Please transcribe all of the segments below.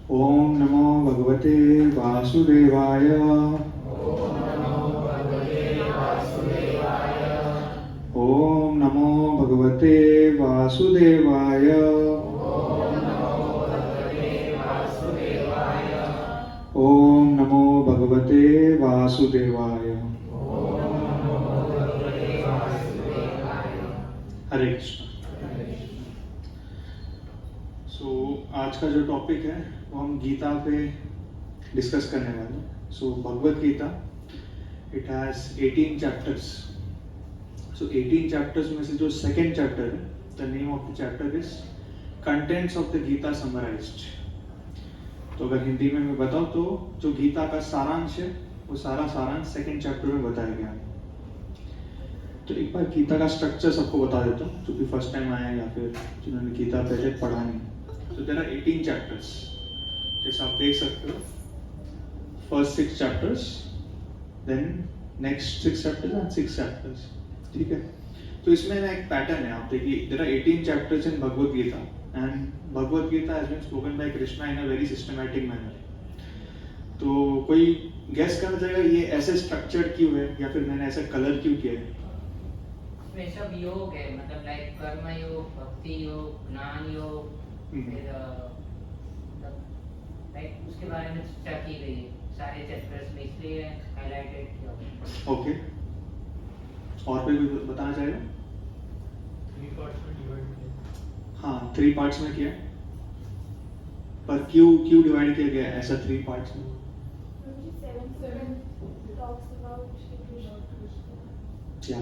ओम नमो भगवते वासुदेवाय। ओम नमो भगवते वासुदेवाय। ओम नमो भगवते वासुदेवाय। हरे कृष्ण। आज का जो टॉपिक है वो हम गीता पे डिस्कस करने वाले हैं। Bhagavad Gita, it has 18 chapters. 18 chapters में से जो सेकेंड चैप्टर है, the name of the chapter is contents of the Gita summarised. तो अगर हिंदी में मैं बताऊं तो जो गीता का सारांश है वो सारा सारांश सेकेंड चैप्टर में बताया गया है। तो एक बार गीता का स्ट्रक्चर सबको बता देता हूँ, जो भी फर्स्ट टाइम आया या फिर जिन्होंने गीता पहले पढ़ा नहीं। तो देयर आर 18 चैप्टर्स, जैसे आप देख सकते हो। First 6 chapters, then next 6 chapters and 6 chapters. ठीक है, तो इसमें ना एक पैटर्न है, आप देखिए। There are 18 chapters in Bhagavad Gita and Bhagavad Gita has been spoken by Krishna in a very systematic manner. तो कोई गेस करना चाहेगा ये ऐसे स्ट्रक्चर क्यों है, या फिर मैंने ऐसा कलर क्यों किया है? इसमें सब योग है, मतलब लाइक कर्म योग, भक्ति योग, ज्ञान योग, फिर लाइक उसके बारे में चर्चा की गई है सारे चैप्टर्स में, इसलिए हाईलाइटेड किया। ओके, और कोई भी बताना चाहेगा? 3 पार्ट्स में डिवाइड किया। हाँ, 3 पार्ट्स में किया, पर क्यों डिवाइड किया गया ऐसा 3 पार्ट्स में? क्या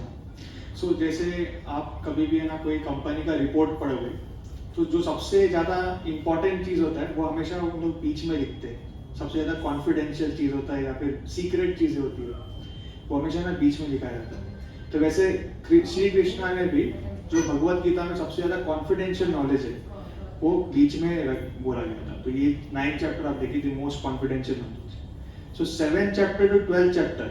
जैसे आप कभी भी है ना कोई कंपनी का रिपोर्ट पढ़ोगे, तो जो सबसे ज्यादा इंपॉर्टेंट चीज होता है वो हमेशा उन लोग बीच में लिखते हैं। सबसे ज्यादा कॉन्फिडेंशियल चीज होता है या फिर सीक्रेट चीजें होती है वो हमेशा ना बीच में लिखा जाता है। तो वैसे श्री कृष्णा ने भी जो भगवत गीता में सबसे ज्यादा कॉन्फिडेंशियल नॉलेज है वो बीच में बोला गया था। तो ये 9th चैप्टर आप देखिए, the most confidential knowledge. So 7th chapter two 12th chapter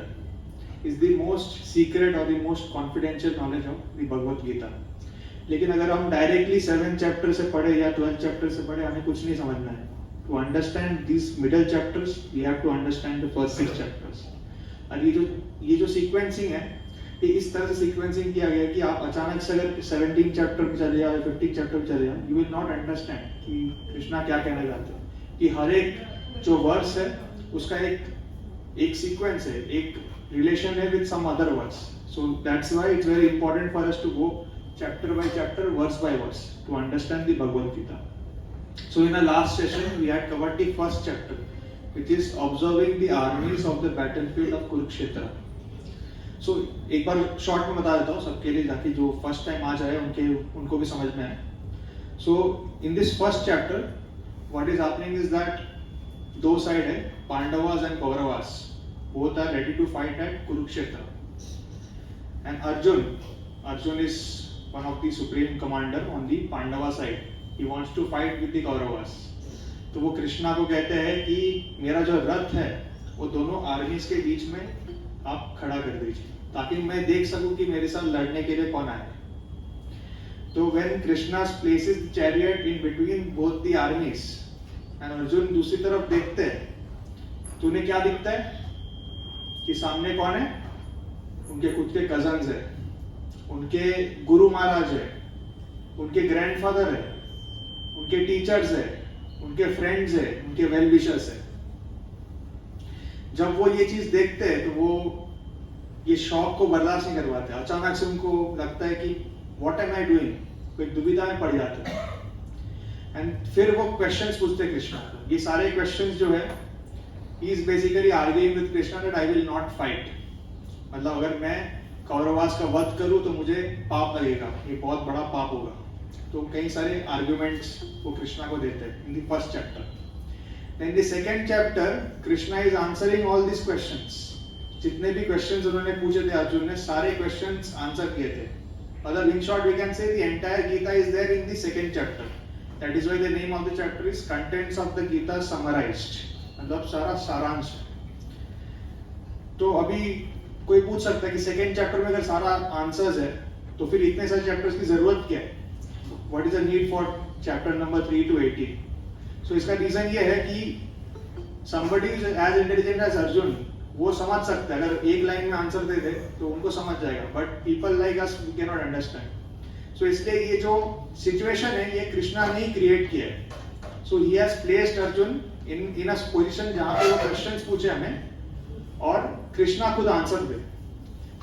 is the most secret or the most confidential knowledge of the Bhagavad Gita. लेकिन अगर हम डायरेक्टली 7th चैप्टर से पढ़े या 12th चैप्टर से पढ़े, हमें कुछ नहीं समझना है। To understand this middle chapters we have to understand the first 6 chapters. और ये जो सीक्वेंसिंग है, ये इस तरह से सीक्वेंसिंग किया गया है कि आप अचानक से अगर 17 चैप्टर पे चले जाओ या 15 चैप्टर पे चले जाओ, यू विल नॉट अंडरस्टैंड कि कृष्णा क्या कहना चाहते हैं। कि हर एक जो वर्स है उसका एक सीक्वेंस है, एक relation है with some other words. So that's why it's very important for us to go chapter by chapter, verse by verse, to understand the Bhagavad Gita. So in the last session we had covered the first chapter, which is observing the armies of the battlefield of Kurukshetra. So एक बार short में बता देता हूँ सबके लिए, ताकि जो first time आ जाए उनको भी समझ में आए। So in this first chapter, what is happening is that दो साइड है, Pandavas and Kauravas. Both are ready to fight at Kurukshetra. And Arjun is one of the supreme commander on the Pandava side. He wants to fight with the Kauravas. तो वो कृष्णा को कहते हैं कि मेरा जो रथ है वो दोनों आर्मीज के बीच में आप खड़ा कर दीजिए, ताकि मैं देख सकूं कि मेरे साथ लड़ने के लिए कौन आए। तो when Krishna places the chariot in between both the armies and Arjun दूसरी तरफ देखते हैं, तो उन्हें क्या दिखता है कि सामने कौन है? उनके खुद के कजन्स है, उनके गुरु महाराज है, उनके ग्रैंडफादर है, उनके टीचर्स है, उनके फ्रेंड्स है, उनके वेल विशर्स है। जब वो ये चीज देखते हैं तो वो ये शॉक को बर्दाश्त नहीं कर पाते। अचानक से उनको लगता है कि व्हाट एम आई डूइंग, कोई दुविधा में पड़ जाते हैं। एंड फिर वो क्वेश्चंस पूछते हैं कृष्णा को। ये सारे क्वेश्चंस जो है, he is basically arguing with Krishna that I will not fight. मतलब अगर मैं कौरवास का वध करूं तो मुझे पाप लगेगा, ये बहुत बड़ा पाप होगा। तो कई सारे आर्गुमेंट्स वो कृष्णा को देते हैं in the first chapter. In the second chapter Krishna is answering all this questions. जितने भी क्वेश्चंस उन्होंने पूछे थे अर्जुन ने, सारे क्वेश्चंस आंसर किए थे। मतलब in short we can say the entire Gita is there in the second chapter. That is why the name of the chapter is contents of the Gita summarized, मतलब सारा सारांश। तो अभी कोई पूछ सकता है कि सेकेंड चैप्टर में अगर सारा आंसर्स है तो फिर इतने सारे चैप्टर्स की जरूरत क्या है? What is the need for chapter number 3 to 18? सो इसका रीजन ये है कि somebody is as intelligent as Arjun वो समझ सकता है, अगर एक लाइन में आंसर दे दे तो उनको समझ जाएगा, but people like us we cannot understand. So इसलिए ये जो सिचुएशन है ये कृष्णा ने ही क्रिएट किया है। So he has placed Arjun in a position जहां पे वो क्वेश्चंस पूछे हमें और कृष्णा खुद आंसर दे।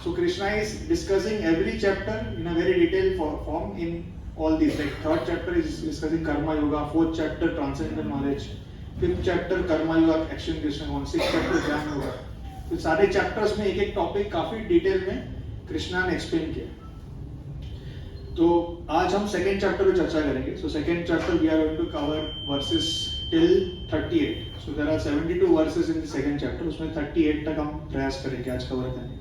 So Krishna is discussing every chapter in a very detail form इन all these, like third chapter is discussing karma yoga, fourth chapter transcendental knowledge, fifth chapter karma yoga action distance, sixth chapter jnana yoga। तो सारे chapters में एक एक topic काफी detail में कृष्णा ने explain किया। तो आज हम सेकेंड चैप्टर पे चर्चा करेंगे। So second chapter we are going to cover verses till 38। So there are 72 verses in the second chapter, उसमें 38 तक हम प्रयास करेंगे आज कवर करने।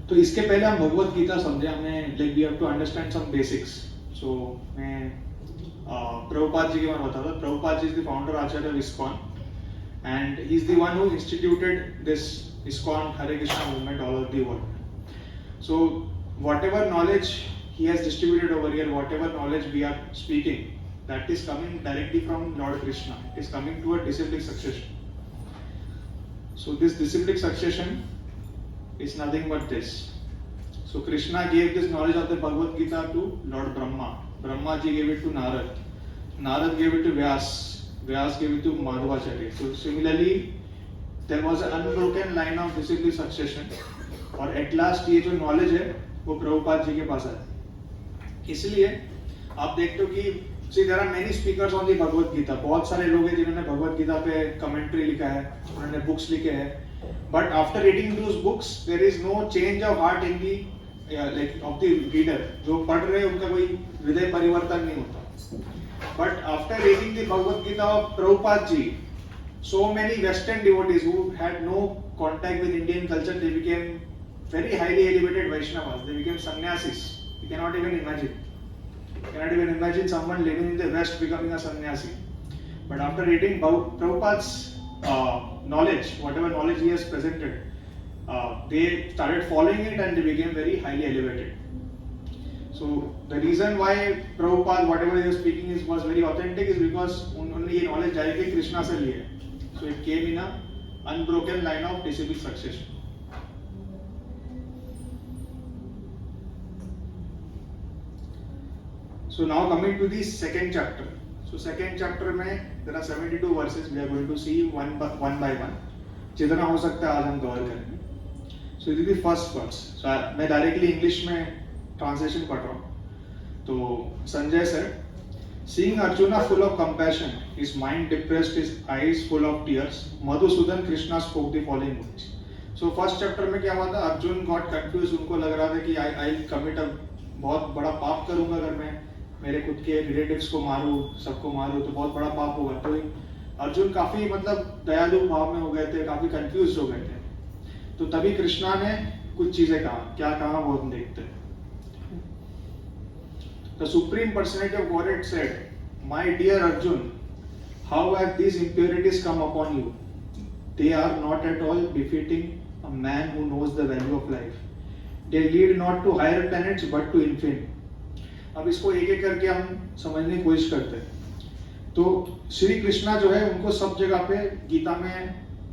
तो इसके पहले हम भगवत गीता समझे, हमें like we have to understand some basics. So मैं प्रभुपाद जी के बारे में बता रहा। Prabhupada ji is the founder acharya of ISKCON and he is the one who instituted this ISKCON Hare Krishna movement all over the world. So whatever knowledge he has distributed over here, whatever knowledge we are speaking, that is coming directly from Lord Krishna. It is coming to a disciplic succession. So this disciplic succession is nothing but this. So Krishna gave this knowledge of the Bhagavad Gita to Lord Brahma. Brahma ji gave it to Narad. Narad gave it to Vyas. Vyas gave it to Madhvacharya. So similarly, there was an unbroken line of disciplic succession. और at last ये जो knowledge है वो प्रभुपाद जी के पास है। इसलिए आप देखते हो कि there are many speakers on the Bhagavad Gita. बहुत सारे लोग हैं जिन्होंने भगवत गीता पे कमेंट्री लिखा है, उन्होंने बुक्स लिखे हैं। But after reading those books, there is no change of heart in the like of the reader. जो पढ़ रहे हैं उनका कोई हृदय परिवर्तन नहीं होता। But after reading the Bhagavad Gita of Prabhupada ji, so many Western devotees who had no contact with Indian culture, they became very highly elevated Vaishnavas. They became sannyasis. You cannot even imagine. You cannot even imagine someone living in the West becoming a sannyasi. But after reading Prabhupada's knowledge, whatever knowledge he has presented, they started following it and they became very highly elevated. So the reason why Prabhupada, whatever he was speaking was very authentic is because उन्होंने ये knowledge directly Krishna से ली है. So it came in a unbroken line of disciplic succession. So now coming to the second chapter. So second chapter में there are 72 verses. We are going to see one by one. जितना हो सकता है आज हम cover करेंगे. So this is the first verse. So मैं directly English में translation पढ़ रहा हूँ. तो Sanjay said, seeing Arjuna full of compassion, his mind depressed, his eyes full of tears, Madhusudan Krishna spoke the following words. So first chapter में क्या हुआ था? Arjun got confused. उनको लग रहा था कि I commit a बहुत बड़ा पाप करूँगा अगर मैं मेरे खुद के रिलेटिव्स को मारूं, सबको मारूं तो बहुत बड़ा पाप होगा। तो अर्जुन काफी मतलब दयालु भाव में हो गए थे, काफी कंफ्यूज हो गए थे। तो तभी कृष्णा ने कुछ चीजें कहा। क्या कहा वो हम देखते हैं। The Supreme Personality of Godhead said, "My dear Arjun, how have these impurities come upon you? They are not at all befitting a man who knows the value of life. They lead not to higher planets but to infinite." अब इसको एक एक करके हम समझने की कोशिश करते हैं। तो श्री कृष्णा जो है उनको सब जगह पे गीता में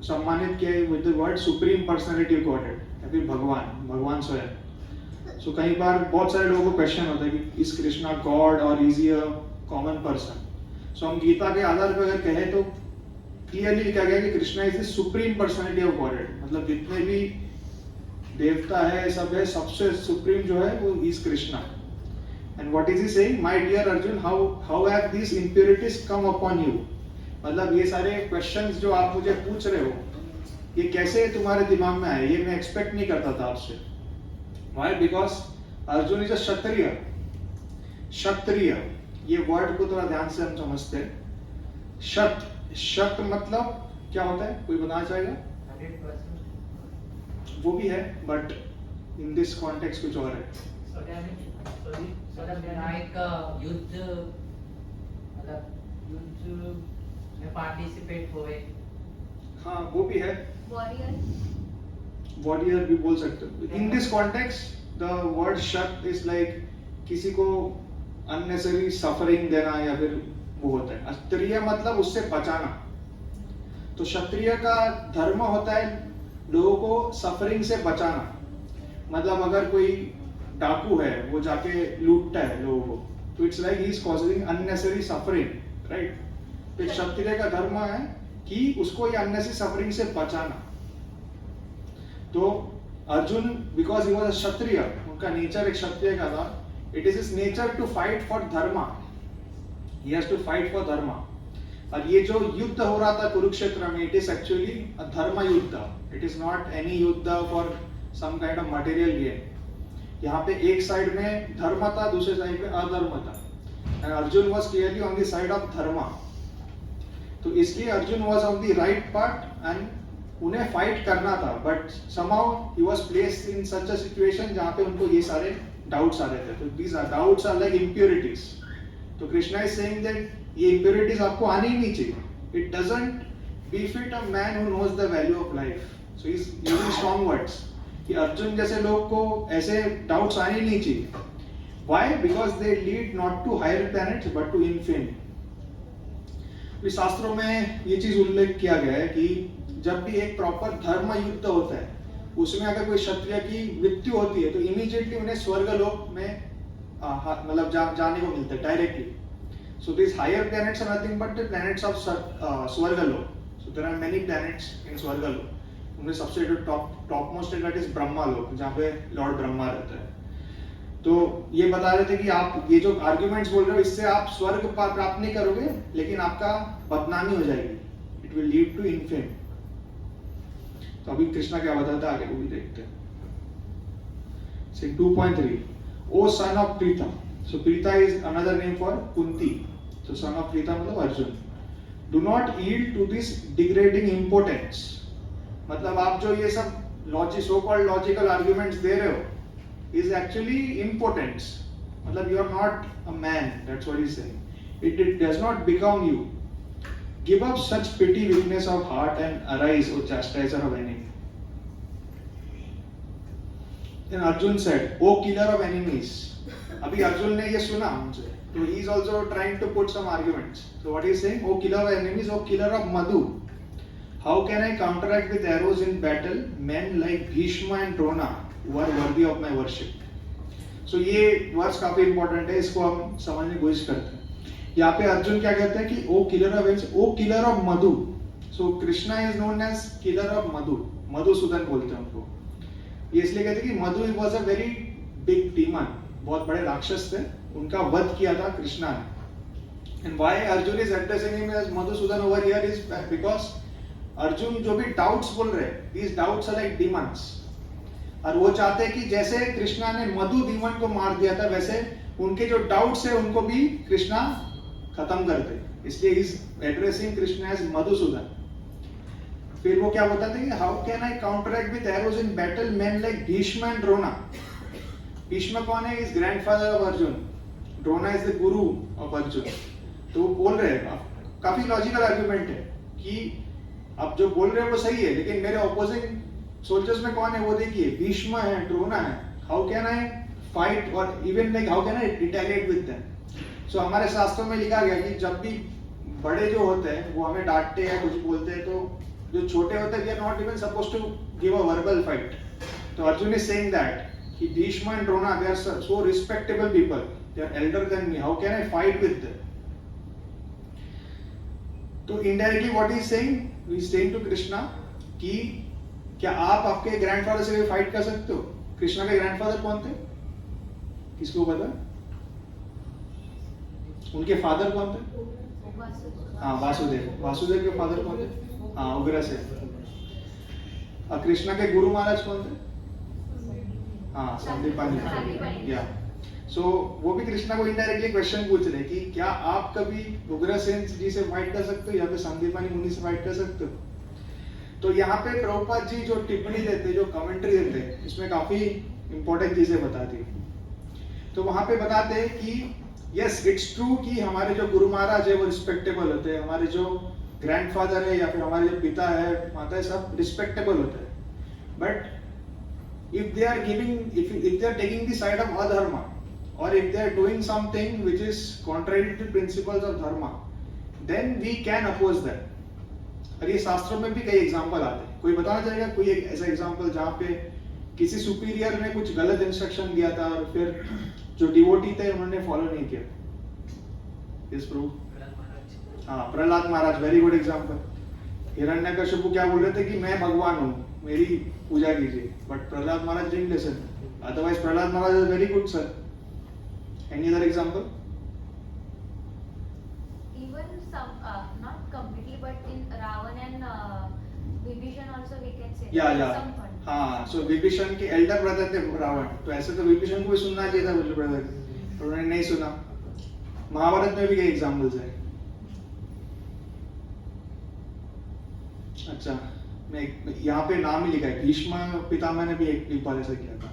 सम्मानित किया है with the word supreme personality of godhead, या फिर भगवान स्वयं। सो कई बार बहुत सारे लोगों को क्वेश्चन होता है कि इज कृष्णा गॉड और is he a common person. So हम गीता के आधार पर अगर कहें तो क्लियरली लिखा गया कि Krishna is the supreme personality of godhead. मतलब जितने भी देवता है सब है, सबसे सुप्रीम जो है वो is Krishna. And what is he saying? My dear Arjun, how have these impurities come upon you? मतलब ये सारे questions जो आप मुझे पूछ रहे हो, ये कैसे तुम्हारे दिमाग में आए? ये मैं expect नहीं करता था आपसे। Why? Because Arjun is a क्षत्रिय। क्षत्रिय, ये word को थोड़ा ध्यान से हम समझते हैं। क्षत्र मतलब क्या होता है? कोई बताना चाहेगा? 100%। वो भी है, but in this context कुछ और है। मतलब लाइक युद्ध, मतलब युद्ध में पार्टिसिपेट हुए। हाँ वो भी है। वॉरियर भी बोल सकते हो। In this context the word शक्त इज लाइक किसी को अननेसेसरी सफरिंग देना या फिर वो होता है। क्षत्रिय मतलब उससे बचाना। तो क्षत्रिय का धर्म होता है लोगों को सफरिंग से बचाना। मतलब अगर कोई डाकू है वो जाके लूटता है लोगों को, तो it's like he is causing unnecessary suffering, right. तो क्षत्रिय का धर्म है कि उसको ये अननेसेसरी सफरिंग से बचाना। तो Arjun because he was a kshatriya, उनका नेचर एक क्षत्रिय का था, it is his nature to fight for dharma, he has to fight for dharma. और ये जो युद्ध हो रहा था कुरुक्षेत्र में, it is actually a dharma yuddha, it is not any yuddha for some kind of material gain. यहाँ पे एक साइड में धर्म था, दूसरे साइड में अधर्म था, and Arjun was clearly on the side of धर्म। तो इसलिए Arjun was on the right part and उन्हें फाइट करना था, but somehow he was placed in such a situation जहाँ पे उनको ये सारे डाउट्स आ रहे थे। तो these are doubts are like impurities. तो कृष्णा इज सेइंग दैट ये इम्प्योरिटीज आपको आनी ही नहीं चाहिए, it doesn't befit a man who knows the value of life. So he is using strong words कि अर्जुन जैसे लोग को ऐसे डाउट्स आने नहीं चाहिए। Why? Because they lead not to higher planets but to infinity. शास्त्रों में ये चीज उल्लेख किया गया है कि जब भी एक प्रॉपर धर्म युद्ध होता है, उसमें अगर कोई क्षत्रिय की मृत्यु होती है तो इमीडिएटली उन्हें स्वर्गलोक में मतलब जाने को मिलता है directly. So this higher planets are nothing but the planets of Swargalok. So there are many planets in Swargalok. उनमें सबसे जो top most that is Brahmalok, जहाँ पे लॉर्ड ब्रह्मा रहता है। तो ये बता रहे थे कि आप ये जो आर्ग्यूमेंट्स बोल रहे हो, इससे आप स्वर्ग प्राप्त नहीं करोगे, लेकिन आपका बदनामी हो जाएगी, इट विल लीड टू इनफेम। तो अभी कृष्णा क्या बताता है आगे वो भी देखते हैं। 2.3 O son of Pritha. So Pritha is another name for Kunti. तो सन ऑफ प्रीता मतलब Arjun. Do not yield to this degrading importance. मतलब आप जो ये सब सो कॉल्ड लॉजिकल आर्ग्यूमेंट्स दे रहे हो is actually impotence. मतलब you are not a man, that's what he's saying. It does not become you. Give up such petty weakness of heart and arise, O chastiser of enemy. Then Arjun said, O killer of enemies. अभी अर्जुन ने ये सुना उनसे, तो he is also trying to put some arguments. So what he is saying, O killer of enemies, O killer of Madhu. How can I counteract with arrows in battle men like Bhishma and Drona who are worthy of my worship? So ये words काफी important है, इसको हम समझने की कोशिश करते हैं। यहाँ पे अर्जुन क्या कहते हैं कि O killer of enemies, O killer of Madhu. So Krishna is known as killer of Madhu, Madhusudan बोलते हैं उनको। ये इसलिए कहते हैं कि Madhu was a very big demon, बहुत बड़े राक्षस थे, उनका वध किया था कृष्णा ने। And why Arjun is addressing him as Madhusudan over here is because Arjun जो भी डाउट्स बोल रहे हैं, these doubts are like demons, और वो चाहते हैं कि जैसे कृष्णा ने मधु डीमन को मार दिया था, वैसे उनके जो डाउट्स है उनको भी कृष्णा खत्म कर दे। इसलिए is addressing Krishna as Madhusudan. फिर वो क्या बताते हैं कि how can I counteract with arrows in battle man like Bhishma and Drona. Bhishma कौन है? Is grandfather of Arjun, Drona is the guru of Arjun. तो वो बोल रहे हैं, काफी लॉजिकल आर्गुमेंट है कि आप जो बोल रहे हो वो सही है, लेकिन मेरे ऑपोजिंग सोल्जर्स में कौन है वो देखिए, भीष्म है, द्रोणा है। How can I fight or even like how can I retaliate with them. So हमारे शास्त्रों में लिखा गया कि जब भी बड़े जो होते हैं वो हमें डांटते हैं, कुछ बोलते हैं, तो जो छोटे होते हैं we are not even supposed to give a verbal fight. तो अर्जुन इज सेइंग दैट कि Bhishma and Drona they are so respectable people, they are elder than me, how can I fight with them. तो indirectly what is saying, he is saying to Krishna कि क्या आप आपके grandfather से भी fight कर सकते हो? कृष्णा के ग्रैंडफादर कौन थे? किसको पता? उनके फादर कौन थे? हाँ, वासुदेव। वासुदेव के फादर कौन थे? हाँ, उग्रसेन। और कृष्णा के गुरु महाराज कौन थे? हाँ, संदीपानी। या सो वो भी कृष्णा को इनडायरेक्टली क्वेश्चन पूछ रहे कि क्या आप कभी उग्रसेन जी से फाइट कर सकते हो या फिर संदीपानी मुनि से फाइट कर सकते हो? तो यहाँ पे प्रभुपाद जी जो टिप्पणी देते, जो कमेंट्री देते, इसमें काफी इंपॉर्टेंट चीजें बताती है। तो वहां पे बताते हैं कि यस इट्स ट्रू कि हमारे जो गुरु महाराज है वो रिस्पेक्टेबल होते हैं, हमारे जो ग्रैंडफादर है या फिर हमारे जो पिता है, माता है, सब रिस्पेक्टेबल होते हैं। But if they are giving, if they are taking the side of adharma or if they are doing something which is contrary to principles of dharma, then we can oppose that. और ये शास्त्रों में भी कई example आते हैं. कोई बताना चाहेगा कोई एक ऐसा एग्जाम्पल जहाँ पे किसी सुपीरियर ने कुछ गलत इंस्ट्रक्शन दिया था और फिर जो डिवोटी थे उन्होंने फॉलो नहीं किया? यस प्रभु. हाँ, प्रहलाद महाराज, वेरी गुड एग्जाम्पल. हिरण्यकशिपु क्या बोल रहे थे कि मैं भगवान हूँ, मेरी पूजा कीजिए, but Prahlad Maharaj didn't listen. Otherwise Prahlad Maharaj is very good sir. Any other example? Even some, not completely, but in Ravan and Vibhishan also we can say. या there is some fun. हाँ, सो विभीषण के एल्डर ब्रदर थे रावण, तो ऐसे तो विभीषण को भी सुनना चाहिए था एल्डर ब्रदर, पर उन्होंने नहीं सुना. महाभारत में भी कई एग्जाम्पल्स है. अच्छा, मैं यहाँ पे नाम ही लिखा है, भीष्म पितामह ने भी एक बार ऐसा किया था.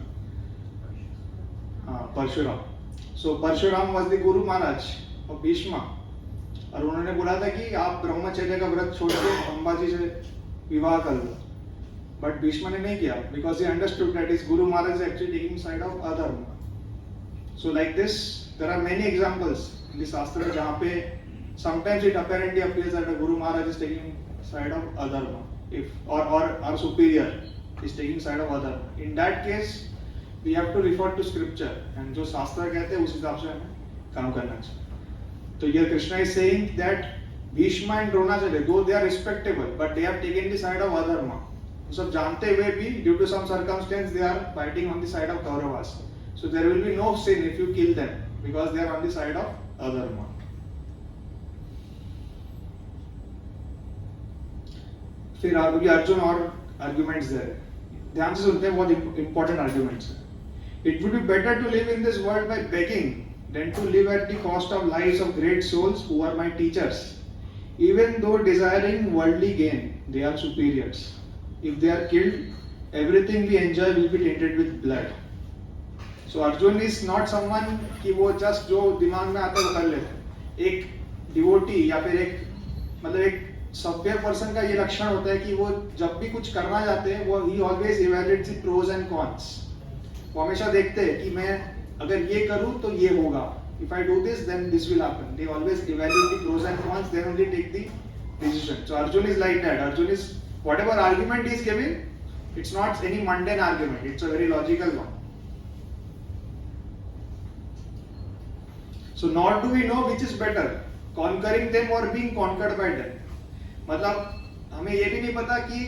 हाँ, परशुराम. सो परशुराम वाज द गुरु महाराज और भीष्म, और उन्होंने बोला था कि आप ब्रह्मचर्य का व्रत छोड़ के अंबाजी से विवाह कर लो, बट भीष्म ने नहीं किया because he understood that is guru maharaj actually taking side of adharma. So like this there are many examples in the shastra जहाँ पे sometimes it apparently appears that guru maharaj is taking side of adharma if or our superior is taking side of adharma. In that case we have to refer to scripture and जो शास्त्र कहते हैं उस हिसाब से हमें काम करना चाहिए. तो ये Krishna is saying that Bhishma and Dronacharya though they are respectable but they have taken the side of adharma. सब जानते हुए भी due to some circumstance they are fighting on the side of Kauravas. So there will be no sin if you kill them because they are on the side of adharma. फिर आगे अर्जुन और arguments दे रहे. ध्यान से सुनते हैं, बहुत इंपॉर्टेंट आर्गुमेंट्स है. It would be better to live in this world by begging than to live at the cost of lives of great souls who are my teachers. Even though desiring worldly gain, they are superiors. If they are killed, everything we enjoy will be tainted with blood. So Arjun is not someone कि वो just जो दिमाग में आता है वो कर लेते हैं. एक डिवोटी या फिर एक मतलब एक सभ्य पर्सन का ये लक्षण होता है कि वो जब भी कुछ करना चाहते हैं वो he always evaluates the pros and cons. वो हमेशा देखते हैं कि मैं अगर ये करूं तो ये होगा. If I do this, then this will happen. They always evaluate the pros and cons, then only take the decision. So Arjun is like that. Arjun is whatever argument he is giving, it's not any mundane argument. It's a very logical one. So nor do we know which is better, conquering them or being conquered by them. मतलब हमें ये भी नहीं पता कि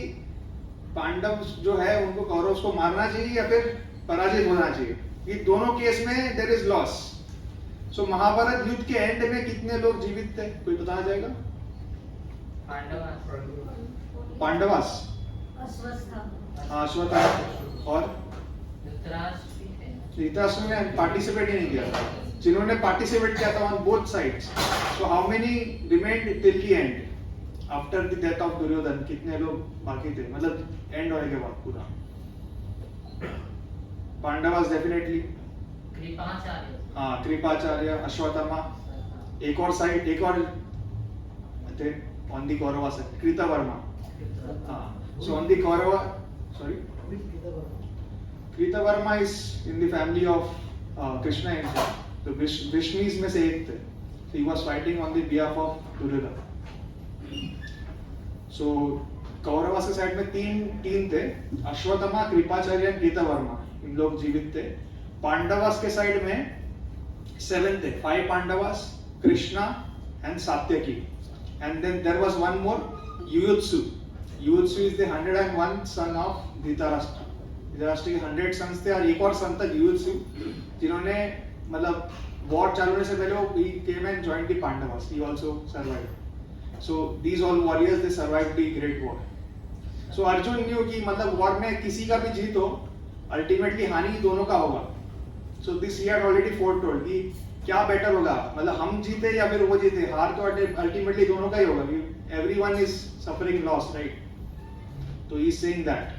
पांडव जो है उनको कौरव को मारना चाहिए या फिर पराजित होना चाहिए. ये दोनों केस में देयर इज लॉस. सो महाभारत युद्ध के एंड में कितने लोग जीवित थे, कोई बताना चाहेगा? पांडवास, अश्वत्थामा और धृतराष्ट्र ने पार्टिसिपेट ही नहीं किया था. जिन्होंने पार्टिसिपेट किया था on both sides. So how many remained till the end after the death of Duryodhana? कितने लोग बाकी थे मतलब एंड होने के बाद पूरा? पांडवास डेफिनेटली, हाँ कृपाचार्य, अश्वत्थामा, एक और साइड एक और थे on the Kaurava side, Kritavarma. हाँ, so on the Kaurava sorry Kritavarma is in the family of Krishna himself. तो विष्णुज में से एक थे. So he was fighting on the behalf of Duryodhana. So Kauravas के साइड में तीन थे, अश्वत्थामा, कृपाचार्य, कृतवर्मा. इन लोग जीवित थे. पांडवास के साइड में 7 थे, 5 Pandavas, Krishna and Satyaki. And then there was one more, Yuyutsu. Yuyutsu is the 101 son of Dhritarashtra. Dhritarashtra के 100 सन्स थे और एक और सन था युयुत्सु जिन्होंने मतलब वॉर चालू होने से पहले वो he came and joined the Pandavas. He also survived. So these all warriors they survived the great war. So Arjun knew कि मतलब war में किसी का भी जीत हो अल्टीमेटली हानि दोनों का होगा. So this he had already foretold कि क्या बेटर होगा, मतलब हम जीते या फिर वो जीते, हार तो अल्टीमेटली दोनों का ही होगा. Everyone is suffering loss, right? So he is saying that.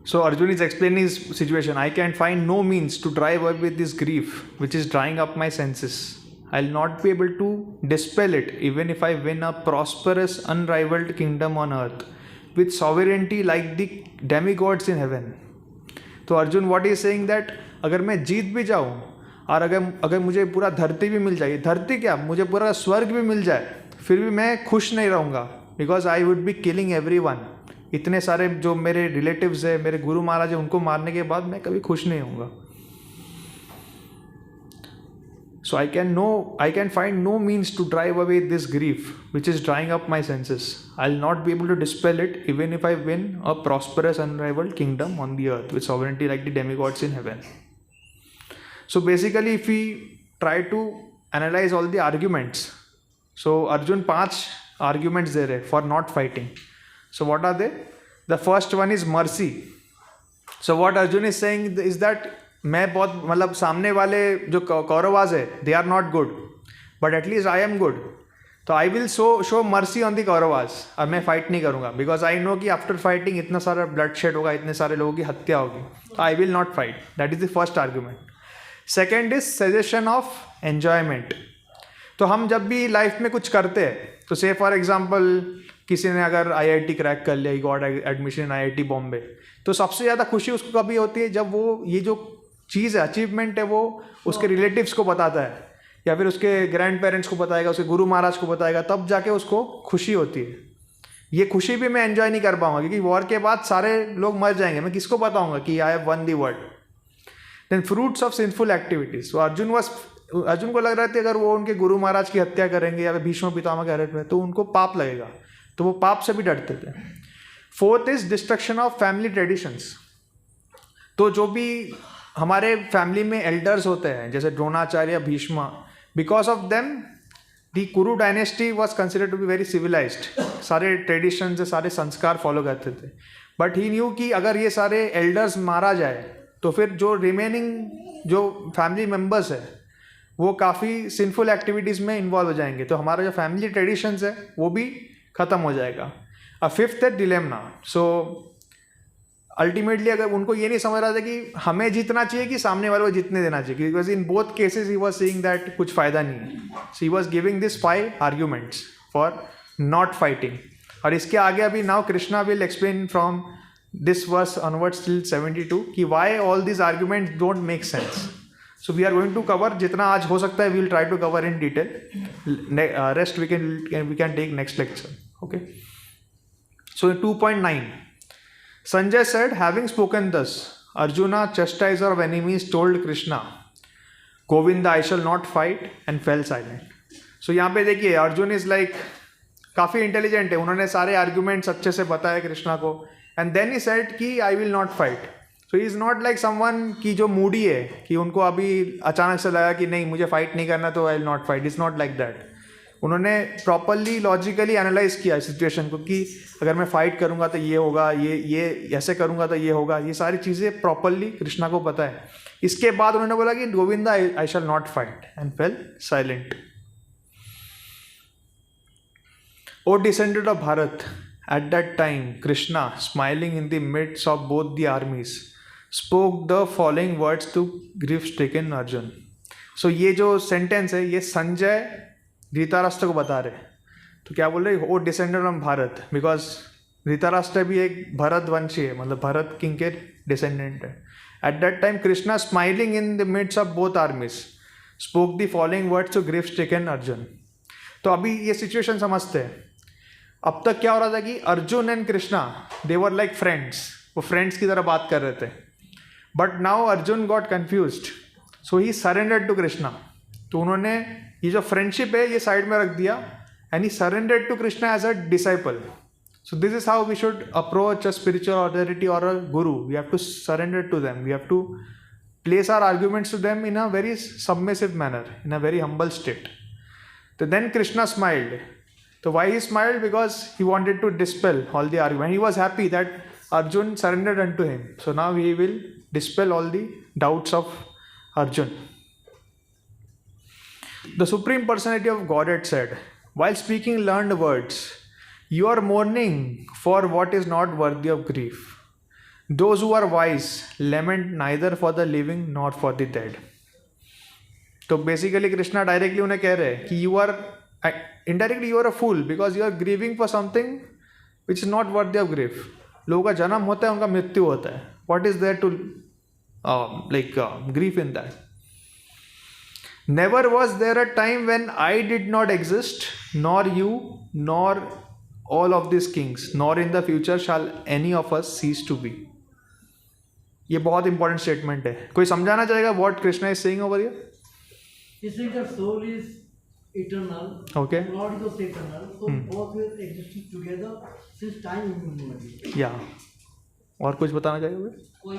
So Arjun is explaining his situation. I can find no means to drive away this grief which is drying up my senses. I'll not be able to dispel it even if I win a prosperous, unrivaled kingdom on earth with sovereignty like the demigods in heaven. So Arjun, what he is saying that अगर मैं जीत भी जाऊँ और अगर मुझे पूरा धरती भी मिल जाए, धरती क्या, मुझे पूरा स्वर्ग भी मिल जाए, फिर भी मैं खुश नहीं रहूँगा, because I would be killing everyone. इतने सारे जो मेरे रिलेटिव्स है, मेरे गुरु महाराज है, उनको मारने के बाद मैं कभी खुश नहीं होऊंगा। So I can find no means to drive away this grief which is drying up my senses. I'll not be able to dispel it even if I win a prosperous unrivaled kingdom on the earth with sovereignty like the demigods in heaven. So basically if we try to analyze all the arguments, so Arjun 5 arguments there for not fighting. So what are they? The first one is mercy. So what Arjun is saying is that मैं बहुत मतलब सामने वाले जो कौरवाज है they are not good but at least I am good, तो I will show mercy on the Kauravas, और मैं फाइट नहीं करूँगा बिकॉज आई नो कि आफ्टर फाइटिंग इतना सारा ब्लड शेड होगा, इतने सारे लोगों की हत्या होगी, तो I will not fight. That is the first argument. Second is suggestion of enjoyment. तो हम जब भी लाइफ में कुछ करते हैं, तो से फॉर एग्जाम्पल किसी ने अगर IIT क्रैक कर लिया, got admission in IIT Bombay, तो सबसे ज़्यादा खुशी उसको कभी होती है जब वो ये जो चीज़ है, अचीवमेंट है, वो उसके रिलेटिव्स को बताता है या फिर उसके ग्रैंड पेरेंट्स को बताएगा, उसके गुरु महाराज को बताएगा, तब जाके उसको खुशी होती है। ये खुशी भी मैं एंजॉय नहीं कर पाऊंगा क्योंकि वॉर के बाद सारे लोग मर जाएंगे, मैं किसको बताऊंगा कि I have won the world. Then fruits of sinful activities. तो अर्जुन को लग रहा था अगर वो उनके गुरु महाराज की हत्या करेंगे या फिर भीष्म पितामह के में, तो उनको पाप लगेगा, तो वो पाप से भी डरते थे। Fourth is destruction of family traditions. तो जो भी हमारे फैमिली में एल्डर्स होते हैं जैसे Dronacharya, Bhishma, because of them the Kuru dynasty was considered to be very civilized. सारे ट्रेडिशंस, सारे संस्कार फॉलो करते थे, बट ही न्यू कि अगर ये सारे एल्डर्स मारा जाए तो फिर जो रिमेनिंग जो फैमिली मेम्बर्स है वो काफ़ी सिंफुल एक्टिविटीज़ में इन्वॉल्व हो जाएंगे, तो हमारा जो फैमिली ट्रेडिशंस है वो भी ख़त्म हो जाएगा। और फिफ्थ है डिलेम्ना। सो अल्टीमेटली अगर उनको ये नहीं समझ रहा था कि हमें जीतना चाहिए कि सामने वाले को जीतने देना चाहिए, because in both cases he was saying that कुछ फायदा नहीं है। So he was giving this 5 arguments for not fighting. और इसके आगे अभी now Krishna will explain from this verse onwards till 72 कि why all this arguments don't make sense. So we are going to cover जितना आज हो सकता है, we will try to cover in detail. Rest we can take next lecture. Okay, so 2.9 Sanjay said, having spoken thus, Arjuna, chastiser of enemies, told Krishna, Govinda, I shall not fight, and fell silent. So यहाँ पे देखिए Arjun is like काफ़ी intelligent है, उन्होंने सारे arguments अच्छे से बताए कृष्णा को, एंड देन ही सेड कि I will not fight. So he is not like someone की जो मूडी है कि उनको अभी अचानक से लगा कि नहीं मुझे फाइट नहीं करना तो I will not fight. Is not like that. उन्होंने प्रॉपरली लॉजिकली एनालाइज किया सिचुएशन को कि अगर मैं फाइट करूंगा तो ये होगा, ये ऐसे करूंगा तो ये होगा, ये सारी चीज़ें प्रॉपरली कृष्णा को पता है। इसके बाद उन्होंने बोला कि Govinda, I shall not fight, and fell silent. O descendant of Bharat, at that time Krishna smiling in the midst of both the armies spoke the following words to grief stricken Arjun. So ये जो सेंटेंस है ये संजय धृतराष्ट्र को बता रहे। तो क्या बोल रहे, O descendant of Bharat, because Dhritarashtra भी एक भरत वंशी है, मतलब भरत किंग के डिसेंडेंट है। At that time Krishna smiling in the midst of both armies spoke the following words to grief stricken Arjun. तो अभी ये सिचुएशन समझते हैं। अब तक क्या हो रहा था कि Arjun and Krishna they were like friends, वो फ्रेंड्स की तरह बात कर रहे थे, but now Arjun got confused, so he surrendered to Krishna. तो उन्होंने ये जो फ्रेंडशिप है ये साइड में रख दिया, and he surrendered to Krishna as a disciple. So this is how we should approach a spiritual authority और a guru. We have to surrender to them, we have to place our arguments to them in a very submissive manner, in a very humble state. तो then Krishna smiled. तो why he smiled? Because he wanted to dispel all the argument. He was happy that Arjun surrendered unto him, so now he will dispel all the doubts of Arjun. The Supreme Personality of Godhead said, while speaking learned words, you are mourning for what is not worthy of grief. Those who are wise lament neither for the living nor for the dead. तो basically Krishna directly उन्हें कह रहे हैं कि you are indirectly you are a fool because you are grieving for something which is not worthy of grief. लोगों का जन्म होता है, उनका मृत्यु होता है. What is there to grief in that. Never was there a time when I did not exist, nor you, nor all of these kings, nor in the future shall any of us cease to be. ये बहुत important statement है. कोई समझाना चाहेगा what Krishna is saying over here? He says that soul is eternal. Okay. Lord is also eternal. So both were existing together since time immemorial. या और कुछ बताना चाहेगा? कोई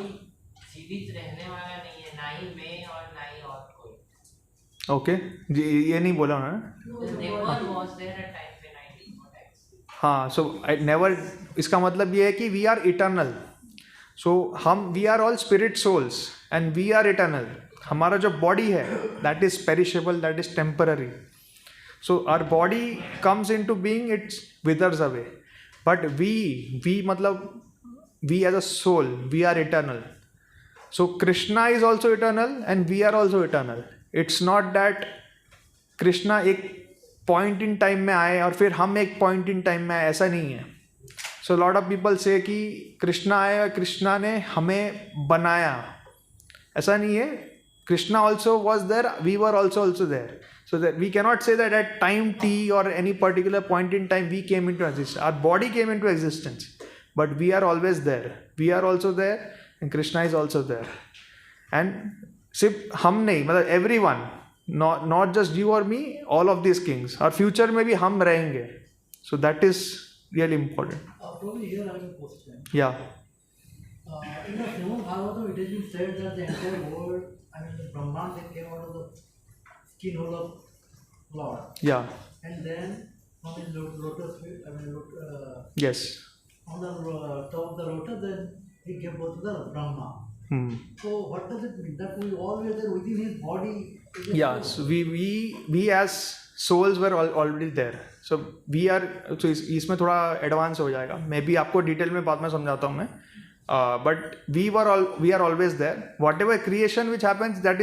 जीवित रहने वाला नहीं है, ना ही मैं और ना ही और कोई. ओके जी, ये नहीं बोला उन्होंने. Never was there a time when I did not exist. हाँ, सो आई नेवर, इसका मतलब ये है कि we are eternal. So we are all spirit souls and we are eternal. हमारा जो बॉडी है that is perishable, that is temporary. So our body comes into being, it's withers away. But वी मतलब we as a soul we are eternal. So Krishna is also eternal and we are also eternal. It's not that Krishna एक point in time में आए और फिर हम एक point in time में आए, ऐसा नहीं है. सो लॉट ऑफ पीपल से कि कृष्णा आए और कृष्णा ने हमें बनाया, ऐसा नहीं है. Krishna also was there, we were also there. So that we cannot say that at time t or any particular point in time we came into existence. Our body came into existence, but we are always there. We are also there, and Krishna is also there. And सिर्फ हम नहीं, मतलब everyone, not just you or me, all of these kings. Our future में भी हम रहेंगे. So that is really important. Probably here I have a question. Yeah. In the Srimad Bhagavatam, it has been said that the entire world, the Brahman, they came out of the skin hole of Lord. Yeah. And then from his lotus feet, Yes. on the top of the lotus, then he gave birth to the Brahma. So what does it mean? That we always there within his body. Yeah. So we as souls were already there. So we are. So इसमें थोड़ा advance हो जाएगा. May be आपको detail में बाद में समझाता हूँ मैं. But we are always there. Whatever creation which happens, that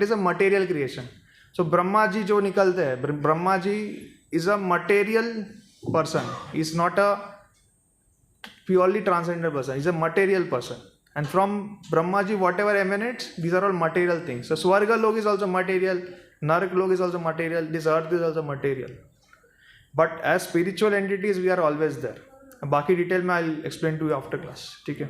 is a material creation. So Brahma ji जो निकलते हैं, Brahma ji is a material person. He's not a purely transcendental person. He's a material person. And from Brahma ji, whatever emanates, these are all material things. So Swarga Lok is also material. Narak Lok is also material. This earth is also material. But as spiritual entities, we are always there. बाकी detail में I'll explain to you after class. ठीक है.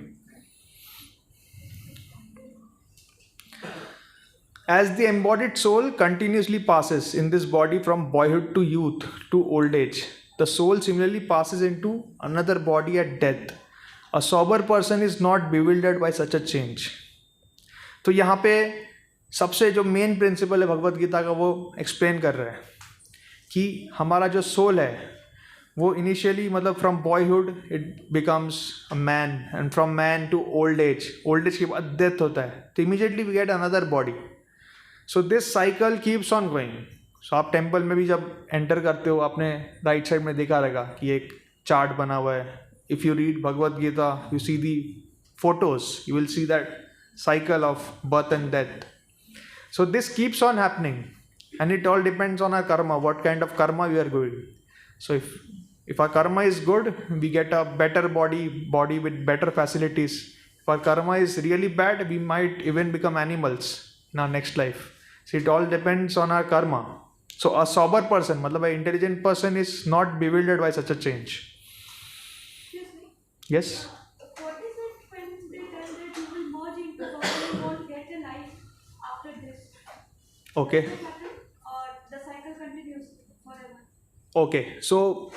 As the embodied soul continuously passes in this body from boyhood to youth to old age, the soul similarly passes into another body at death. A sober person is not bewildered by such a change. तो यहाँ पे सबसे जो main principal है भगवत गीता का, वो explain कर रहा है कि हमारा जो सोल है वो इनिशियली मतलब from boyhood it becomes a man, and from man to old age के बाद डेथ होता है, तो immediately we get another body. So this cycle keeps on going. So आप टेम्पल में भी जब एंटर करते हो, आपने राइट साइड में देखा रहेगा कि एक चार्ट बना हुआ है. If you read Bhagavad Gita, you see the photos, you will see that cycle of birth and death. So this keeps on happening, and it all depends on our karma, what kind of karma we are going. So if our karma is good, we get a better body with better facilities. If our karma is really bad, we might even become animals in our next life. So it all depends on our karma. So a sober person, matlab an intelligent person, is not bewildered by such a change. Excuse me. Yes. What is it when they tell that you will merge into God, you won't get a life after this? Okay. Does it happen? Or the cycle continues forever? Okay, so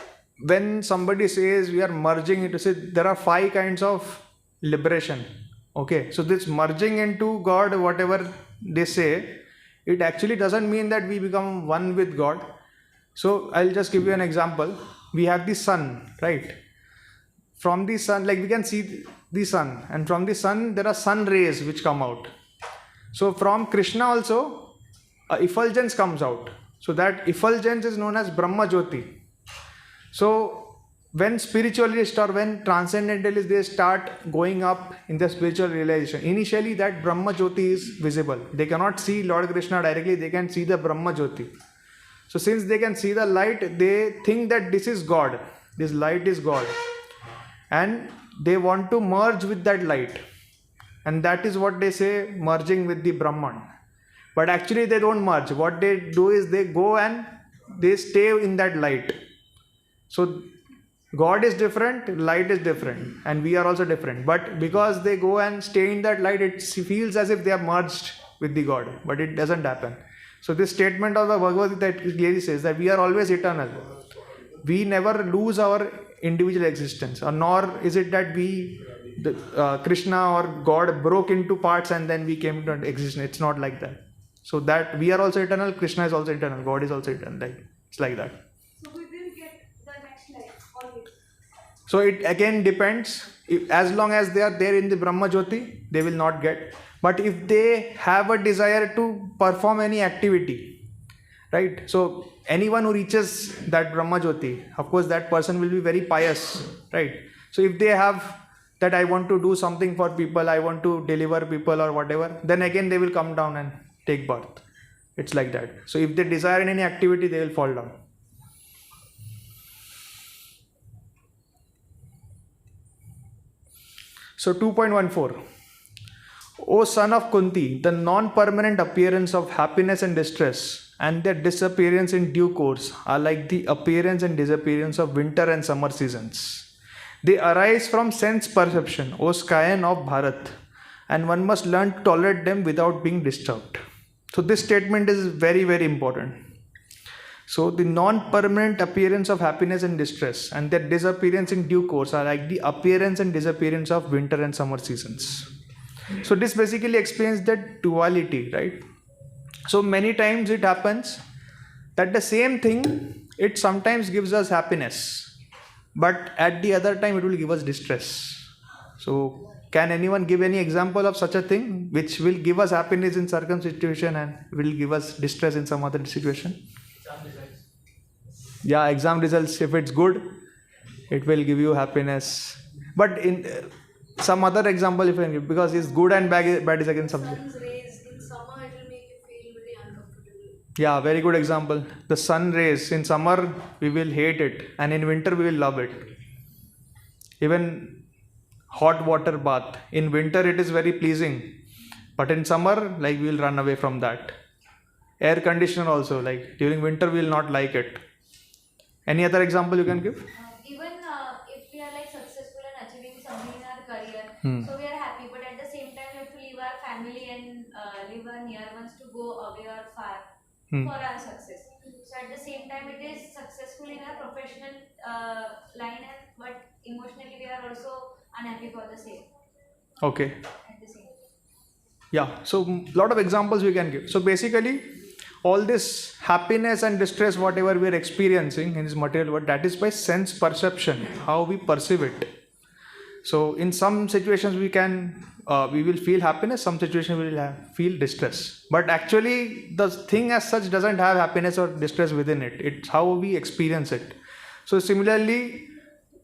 when somebody says we are merging into, say there are 5 kinds of liberation. Okay, so this merging into God, whatever they say, it actually doesn't mean that we become one with God. So I'll just give you an example. We have the sun, right? From the sun, like we can see the sun, and from the sun there are sun rays which come out. So from Krishna also effulgence comes out. So that effulgence is known as Brahma Jyoti. So when spiritualists or when transcendentalists, they start going up in the spiritual realization, initially that Brahma Jyoti is visible. They cannot see Lord Krishna directly, they can see the Brahma Jyoti. So since they can see the light, they think that this is God, this light is God, and they want to merge with that light. and that is what they say merging with the Brahman. But actually they don't merge. What they do is they go and they stay in that light. So God is different, light is different, and we are also different. But because they go and stay in that light, it feels as if they are merged with the God, but it doesn't happen. So this statement of the Bhagavad Gita clearly says that we are always eternal. We never lose our individual existence, or nor is it that Krishna or God broke into parts and then we came into existence. It's not like that. So that we are also eternal, Krishna is also eternal, God is also eternal. It's like that. So we will get the next life always. So it again depends. As long as they are there in the Brahma Jyoti, they will not get. But if they have a desire to perform any activity, right? So anyone who reaches that Brahma Jyoti, of course that person will be very pious, right? So if they have that I want to do something for people, I want to deliver people or whatever, then again they will come down and take birth. It's like that. So if they desire in any activity, they will fall down. So 2.14. O son of Kunti, the non-permanent appearance of happiness and distress and their disappearance in due course are like the appearance and disappearance of winter and summer seasons. They arise from sense perception, O scion of Bharat, and one must learn to tolerate them without being disturbed. So this statement is very, very important. So the non-permanent appearance of happiness and distress and their disappearance in due course are like the appearance and disappearance of winter and summer seasons. So this basically explains that duality, right? So many times it happens that the same thing, it sometimes gives us happiness, but at the other time it will give us distress. So can anyone give any example of such a thing which will give us happiness in certain situation and will give us distress in some other situation? Yeah, exam results, if it's good, it will give you happiness. But in some other example, if I can give, because it's good and bad is again subject. Sun's rays in summer, it will make you feel very uncomfortable. Yeah, very good example. The sun rays, in summer we will hate it, and in winter we will love it. Even hot water bath, in winter it is very pleasing, but in summer, like, we will run away from that. Air conditioner also, like during winter we will not like it. Any other example you can give? Even if we are like successful in achieving something in our career, Hmm. so we are happy, but at the same time we have to leave our family and leave our near ones to go away or far Hmm. for our success. So at the same time it is successful in our professional line, but emotionally we are also unhappy for the same Okay. at the same time. Yeah, so lot of examples we can give. So basically, all this happiness and distress, whatever we are experiencing in this material world, that is by sense perception, how we perceive it. So in some situations we will feel happiness, some situations we will feel distress. But actually the thing as such doesn't have happiness or distress within it. It's how we experience it. So similarly,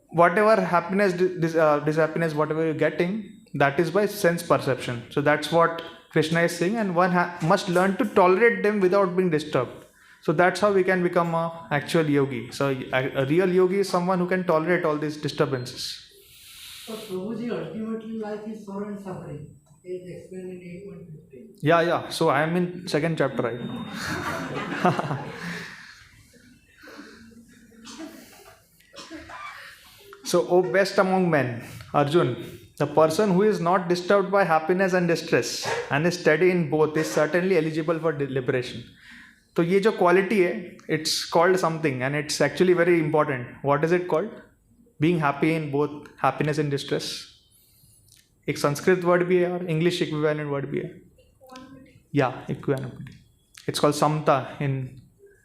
whatever happiness, dishappiness, whatever you're getting, that is by sense perception. So that's what Krishna is saying, and one must learn to tolerate them without being disturbed. So that's how we can become an actual yogi. So a real yogi is someone who can tolerate all these disturbances. So Prabhuji, ultimately life is sorrow and suffering. It is explained in 8.15. Yeah. So I am in second chapter right now. So, O best among men, Arjun, the person who is not disturbed by happiness and distress and is steady in both is certainly eligible for liberation. तो ये जो quality है, it's called something and it's actually very important. What is it called? Being happy in both happiness and distress. एक Sanskrit word भी है और English equivalent word भी है. Yeah, equanimity. It's called samta in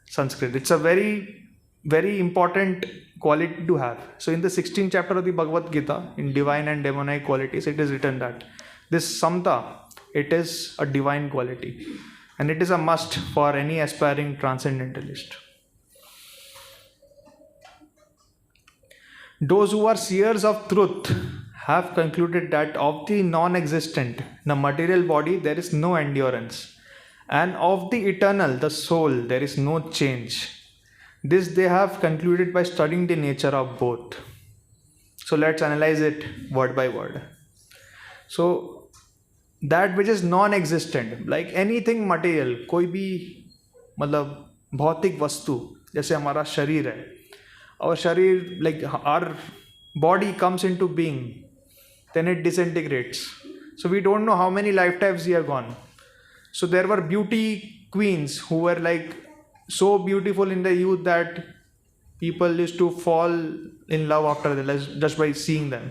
Sanskrit. It's a very, very important quality to have. So in the 16th chapter of the Bhagavad Gita, in divine and demonic qualities, it is written that this samta, it is a divine quality and it is a must for any aspiring transcendentalist. Those who are seers of truth have concluded that of the non-existent, the material body, there is no endurance, and of the eternal, the soul, there is no change. This they have concluded by studying the nature of both. So let's analyze it word by word. So that which is non-existent, like anything material, कोई भी मतलब भौतिक वस्तु, जैसे हमारा शरीर है, our शरीर, like our body comes into being, then it disintegrates. So we don't know how many lifetimes we have gone. So there were beauty queens who were like so beautiful in the youth that people used to fall in love after them just by seeing them.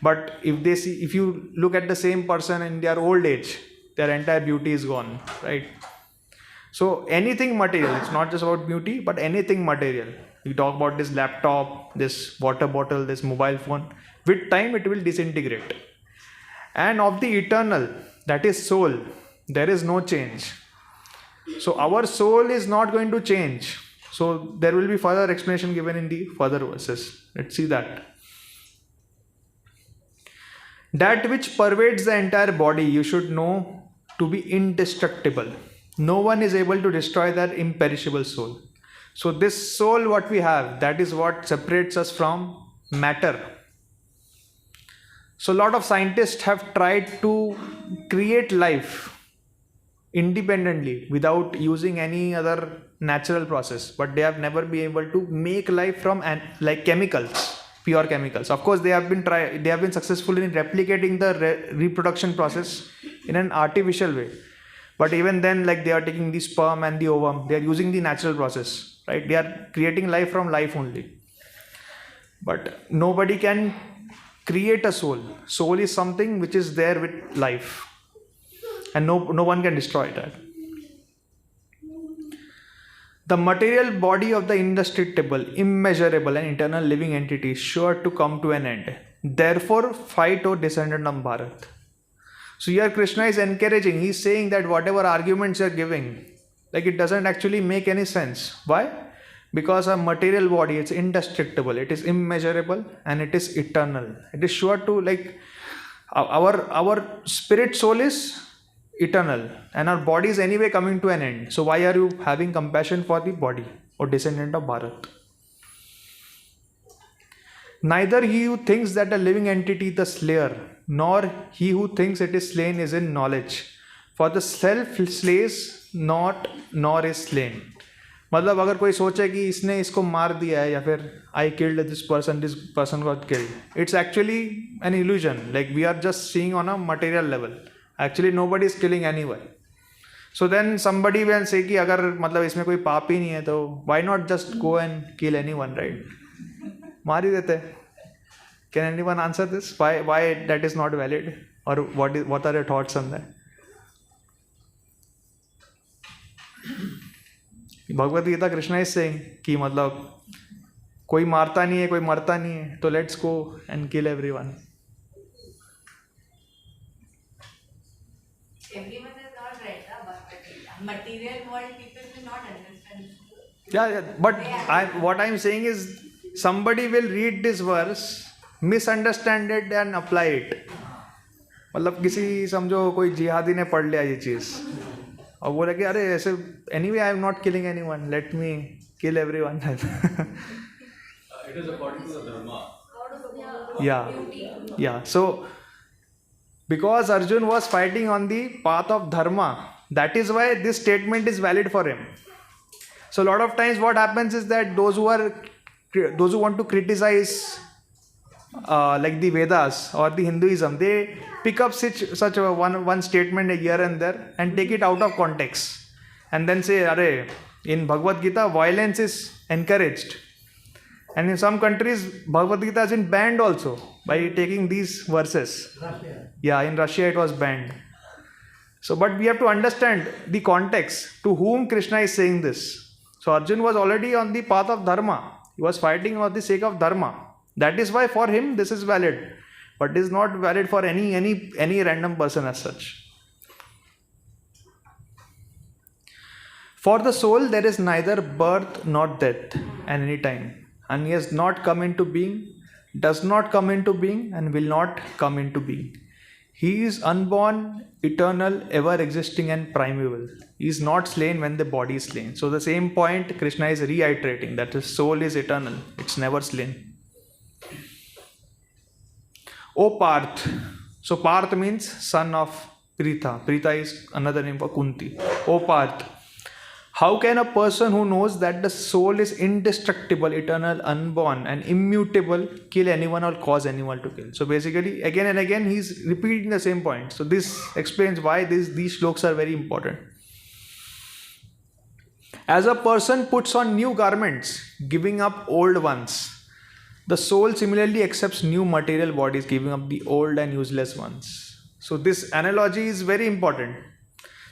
But if you look at the same person in their old age, their entire beauty is gone, right? So anything material, it's not just about beauty, but anything material. We talk about this laptop, this water bottle, this mobile phone. With time, it will disintegrate. And of the eternal, that is soul, there is no change. So our soul is not going to change. So there will be further explanation given in the further verses. Let's see that. That which pervades the entire body, you should know to be indestructible. No one is able to destroy that imperishable soul. So this soul what we have, that is what separates us from matter. So a lot of scientists have tried to create life independently without using any other natural process, but they have never been able to make life from like chemicals, pure chemicals. Of course, they have been successful in replicating the reproduction process in an artificial way. But even then, like they are taking the sperm and the ovum, they are using the natural process, right? They are creating life from life only. But nobody can create a soul. Soul is something which is there with life. And no one can destroy that. The material body of the indestructible, immeasurable and eternal living entity is sure to come to an end. Therefore, fight, O descendant of Bharat. So here Krishna is encouraging, he is saying that whatever arguments you are giving, like it doesn't actually make any sense. Why? Because our material body, it's indestructible, it is immeasurable and it is eternal. It is sure to, like, our spirit soul is eternal and our body is anyway coming to an end. So why are you having compassion for the body, or descendant of Bharat? Neither he who thinks that a living entity the slayer, nor he who thinks it is slain is in knowledge. For the self slays not, nor is slain. मतलब अगर कोई सोचे कि इसने इसको मार दिया है या फिर I killed this person got killed, it's actually an illusion. Like we are just seeing on a material level. Actually nobody is killing anyone. So then somebody will say कि अगर मतलब इसमें कोई पाप ही नहीं है तो why not just go and kill anyone, right? मार ही देते. Can anyone answer this? Why that is not valid? Or what are your thoughts on that? Bhagavad Gita Krishna is saying कि मतलब कोई मारता नहीं है, कोई मरता नहीं है, तो let's go and kill everyone. Everyone is not right, but material world people will not understand. Yeah, but what I'm saying is somebody will read this verse, misunderstand it and apply it. मतलब किसी समझो कोई जिहादी ने पढ़ लिया ये चीज़ और बोला कि अरे ऐसे anyway I am not killing anyone, let me kill everyone. It is according to the dharma. Yeah. So because Arjun was fighting on the path of dharma, that is why this statement is valid for him. So a lot of times what happens is that those who want to criticize like the Vedas or the Hinduism, they pick up such a one statement here and there and take it out of context and then say, "Arey, in Bhagavad Gita, violence is encouraged." And in some countries, Bhagavad Gita has been banned also by taking these verses. Russia. Yeah, in Russia it was banned. So, but we have to understand the context to whom Krishna is saying this. So Arjun was already on the path of dharma. He was fighting for the sake of dharma. That is why for him this is valid. But it is not valid for any random person as such. For the soul there is neither birth nor death at any time. And he has not come into being, does not come into being, and will not come into being. He is unborn, eternal, ever existing and primeval. He is not slain when the body is slain. So the same point Krishna is reiterating, that the soul is eternal. It's never slain. O Parth. So Parth means son of Pritha. Pritha is another name for Kunti. O Parth, how can a person who knows that the soul is indestructible, eternal, unborn, and immutable kill anyone or cause anyone to kill? So basically, again and again, he's repeating the same point. So this explains why these shlokas are very important. As a person puts on new garments, giving up old ones, the soul similarly accepts new material bodies, giving up the old and useless ones. So this analogy is very important.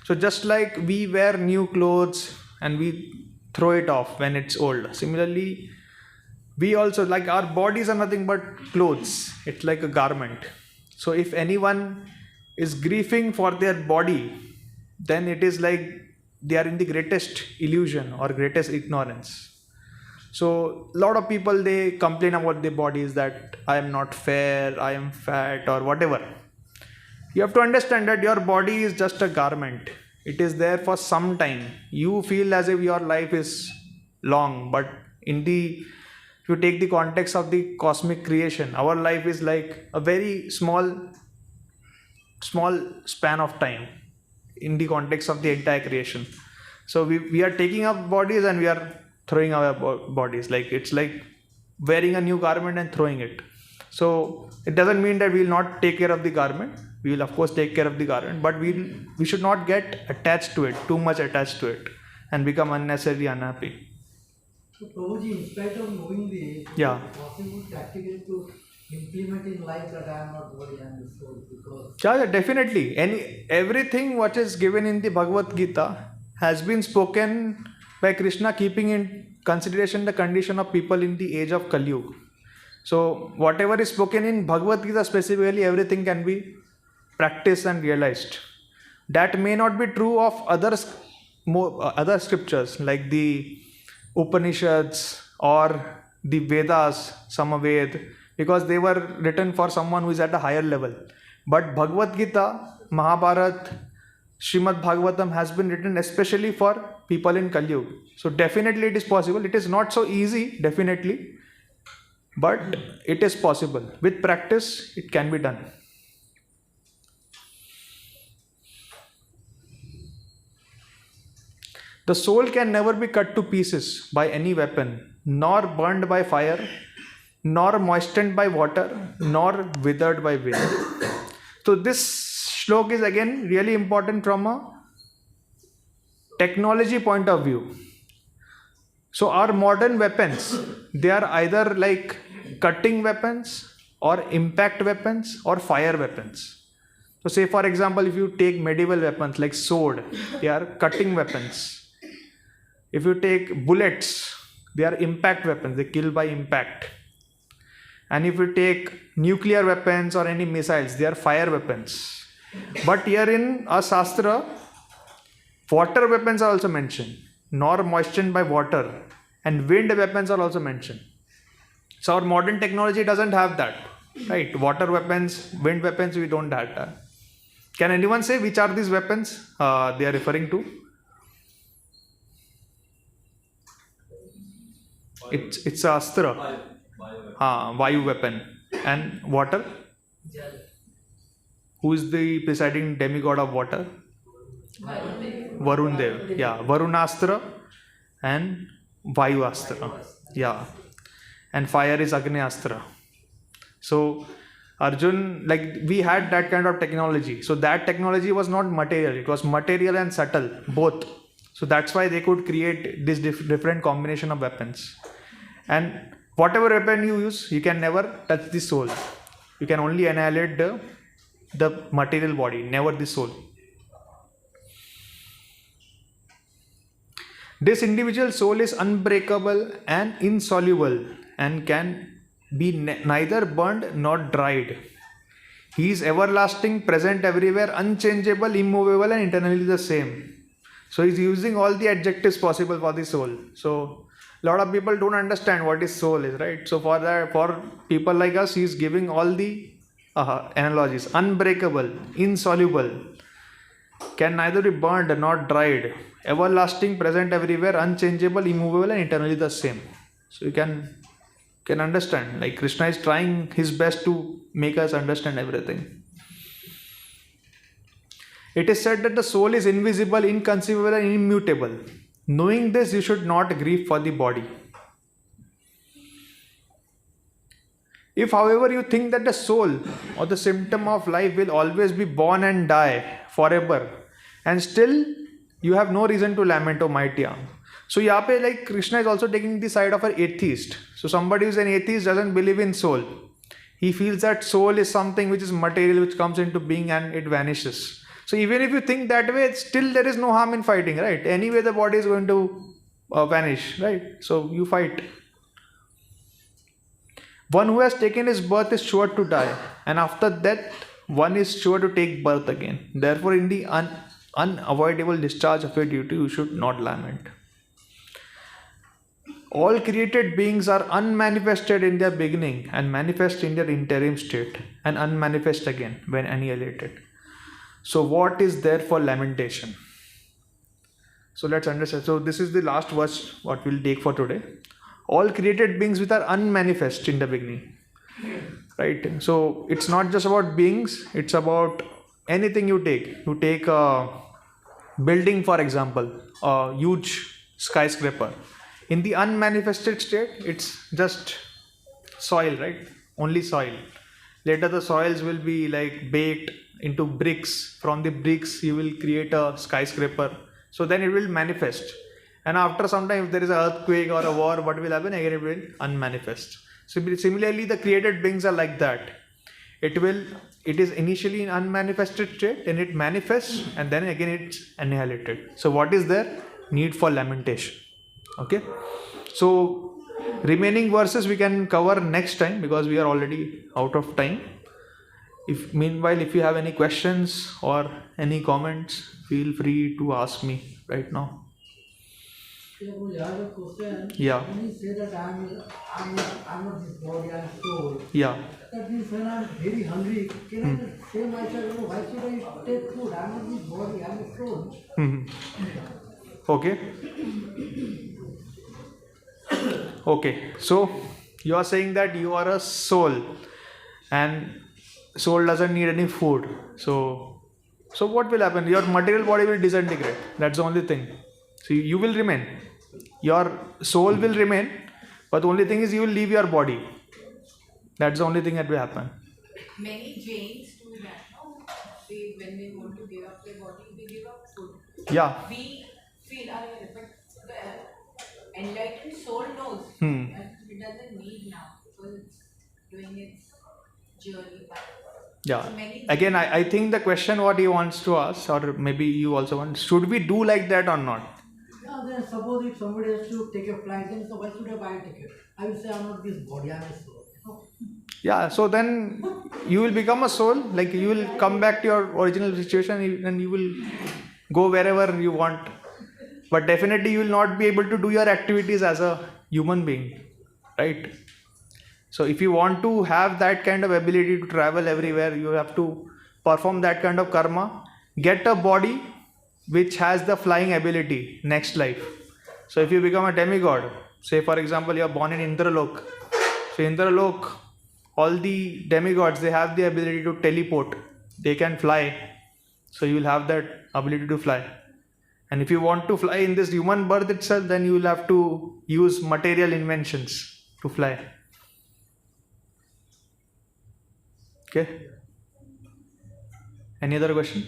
So just like we wear new clothes and we throw it off when it's old, similarly, we also, like, our bodies are nothing but clothes. It's like a garment. So if anyone is grieving for their body, then it is like they are in the greatest illusion or greatest ignorance. So a lot of people, they complain about their bodies that I am not fair, I am fat, or whatever. You have to understand that your body is just a garment. It is there for some time. You feel as if your life is long, but if you take the context of the cosmic creation, our life is like a very small span of time in the context of the entire creation. So we are taking up bodies and we are throwing our bodies. Like, it's like wearing a new garment and throwing it. So it doesn't mean that we will not take care of the garment. We will of course take care of the garment, but we should not get attached to it, too much attached to it, and become unnecessarily unhappy. So Prabhuji, in spite of knowing this, Yeah. is it possible practically to implement in life that I am not body, I am the soul? Because Yeah, definitely. Everything what is given in the Bhagavad Gita has been spoken by Krishna, keeping in consideration the condition of people in the age of Kali Yuga. So whatever is spoken in Bhagavad Gita specifically, everything can be practiced and realized. That may not be true of other scriptures like the Upanishads or the Vedas, Samaved, because they were written for someone who is at a higher level. But Bhagavad Gita, Mahabharata, Srimad Bhagavatam has been written especially for people in Kali Yuga. So definitely it is possible. It is not so easy, definitely, but it is possible. With practice, it can be done. The soul can never be cut to pieces by any weapon, nor burned by fire, nor moistened by water, nor withered by wind. So this shlok is again really important from a technology point of view. So our modern weapons, they are either like cutting weapons or impact weapons or fire weapons. So say for example, if you take medieval weapons like sword, they are cutting weapons. If you take bullets, they are impact weapons, they kill by impact. And if you take nuclear weapons or any missiles, they are fire weapons. But here in our Shastra, water weapons are also mentioned, nor moistened by water, and wind weapons are also mentioned. So our modern technology doesn't have that, right? Water weapons, wind weapons, we don't have that. Can anyone say which are these weapons they are referring to? It's a astra. Vayu weapon. And water? Who is the presiding demigod of water? Varun Dev. Yeah, Varunastra and Vayu Astra. Yeah. And fire is Agni Astra. So Arjun, like, we had that kind of technology. So that technology was not material. It was material and subtle, both. So that's why they could create this different combination of weapons. And whatever weapon you use, you can never touch the soul. You can only annihilate the material body, never the soul. This individual soul is unbreakable and insoluble and can be neither burned nor dried. He is everlasting, present everywhere, unchangeable, immovable, and eternally the same. So he is using all the adjectives possible for the soul. So a lot of people don't understand what is soul is, right? So for people like us, he is giving all the analogies. Unbreakable, insoluble, can neither be burned nor dried, everlasting, present everywhere, unchangeable, immovable, and eternally the same. So you can understand, like, Krishna is trying his best to make us understand everything. It is said that the soul is invisible, inconceivable, and immutable. Knowing this, you should not grieve for the body. If, however, you think that the soul or the symptom of life will always be born and die forever, and still you have no reason to lament, O mighty arm. So, यहाँ पे like Krishna is also taking the side of an atheist. So, somebody who is an atheist doesn't believe in soul. He feels that soul is something which is material, which comes into being and it vanishes. So, even if you think that way, still there is no harm in fighting, right? Anyway, the body is going to vanish, right? So, you fight. One who has taken his birth is sure to die, and after that, one is sure to take birth again. Therefore, in the unavoidable discharge of your duty, you should not lament. All created beings are unmanifested in their beginning and manifest in their interim state and unmanifest again when annihilated. So what is there for lamentation? So let's understand. So this is the last verse what we'll take for today. All created beings which are unmanifest in the beginning. Right? So it's not just about beings, it's about anything you take. You take a building, for example, a huge skyscraper. In the unmanifested state, it's just soil, right? Only soil. Later the soils will be like baked into bricks. From the bricks you will create a skyscraper. So then it will manifest. And after some time, if there is an earthquake or a war, what will happen? Again it will unmanifest. So similarly, the created beings are like that. It is initially in unmanifested state, then it manifests, and then again it's annihilated. So what is there? Need for lamentation. Okay, so remaining verses we can cover next time because we are already out of time. Meanwhile, if you have any questions or any comments, feel free to ask me right now. I have a question. Yeah. When you say that I'm not this body, I'm soul. Yeah. That means when I'm very hungry, can I just say myself, why should I take food? I'm not this body, I'm a soul. Okay. Okay, so you are saying that you are a soul and soul doesn't need any food. So what will happen? Your material body will disintegrate. That's the only thing. So you will remain. Your soul will remain, but the only thing is you will leave your body. That's the only thing that will happen. Many Jains do that, no? When they want to give up their body, they give up food. Yeah. We feel, but the enlightened soul knows that it doesn't need now because it's doing its journey back. Yeah. So Again, I think the question what he wants to ask, or maybe you also want, should we do like that or not? Yeah, then suppose if somebody has to take a flight, then so why should I buy a ticket? I will say I'm not this body, I'm a soul. Yeah, so then you will become a soul, like you will come back to your original situation and you will go wherever you want. But definitely you will not be able to do your activities as a human being, right? So if you want to have that kind of ability to travel everywhere, you have to perform that kind of karma, get a body which has the flying ability next life. So if you become a demigod, say for example you are born in Indralok. So Indralok, all the demigods, they have the ability to teleport. They can fly. So you will have that ability to fly. And if you want to fly in this human birth itself, then you will have to use material inventions to fly. Okay. Any other question?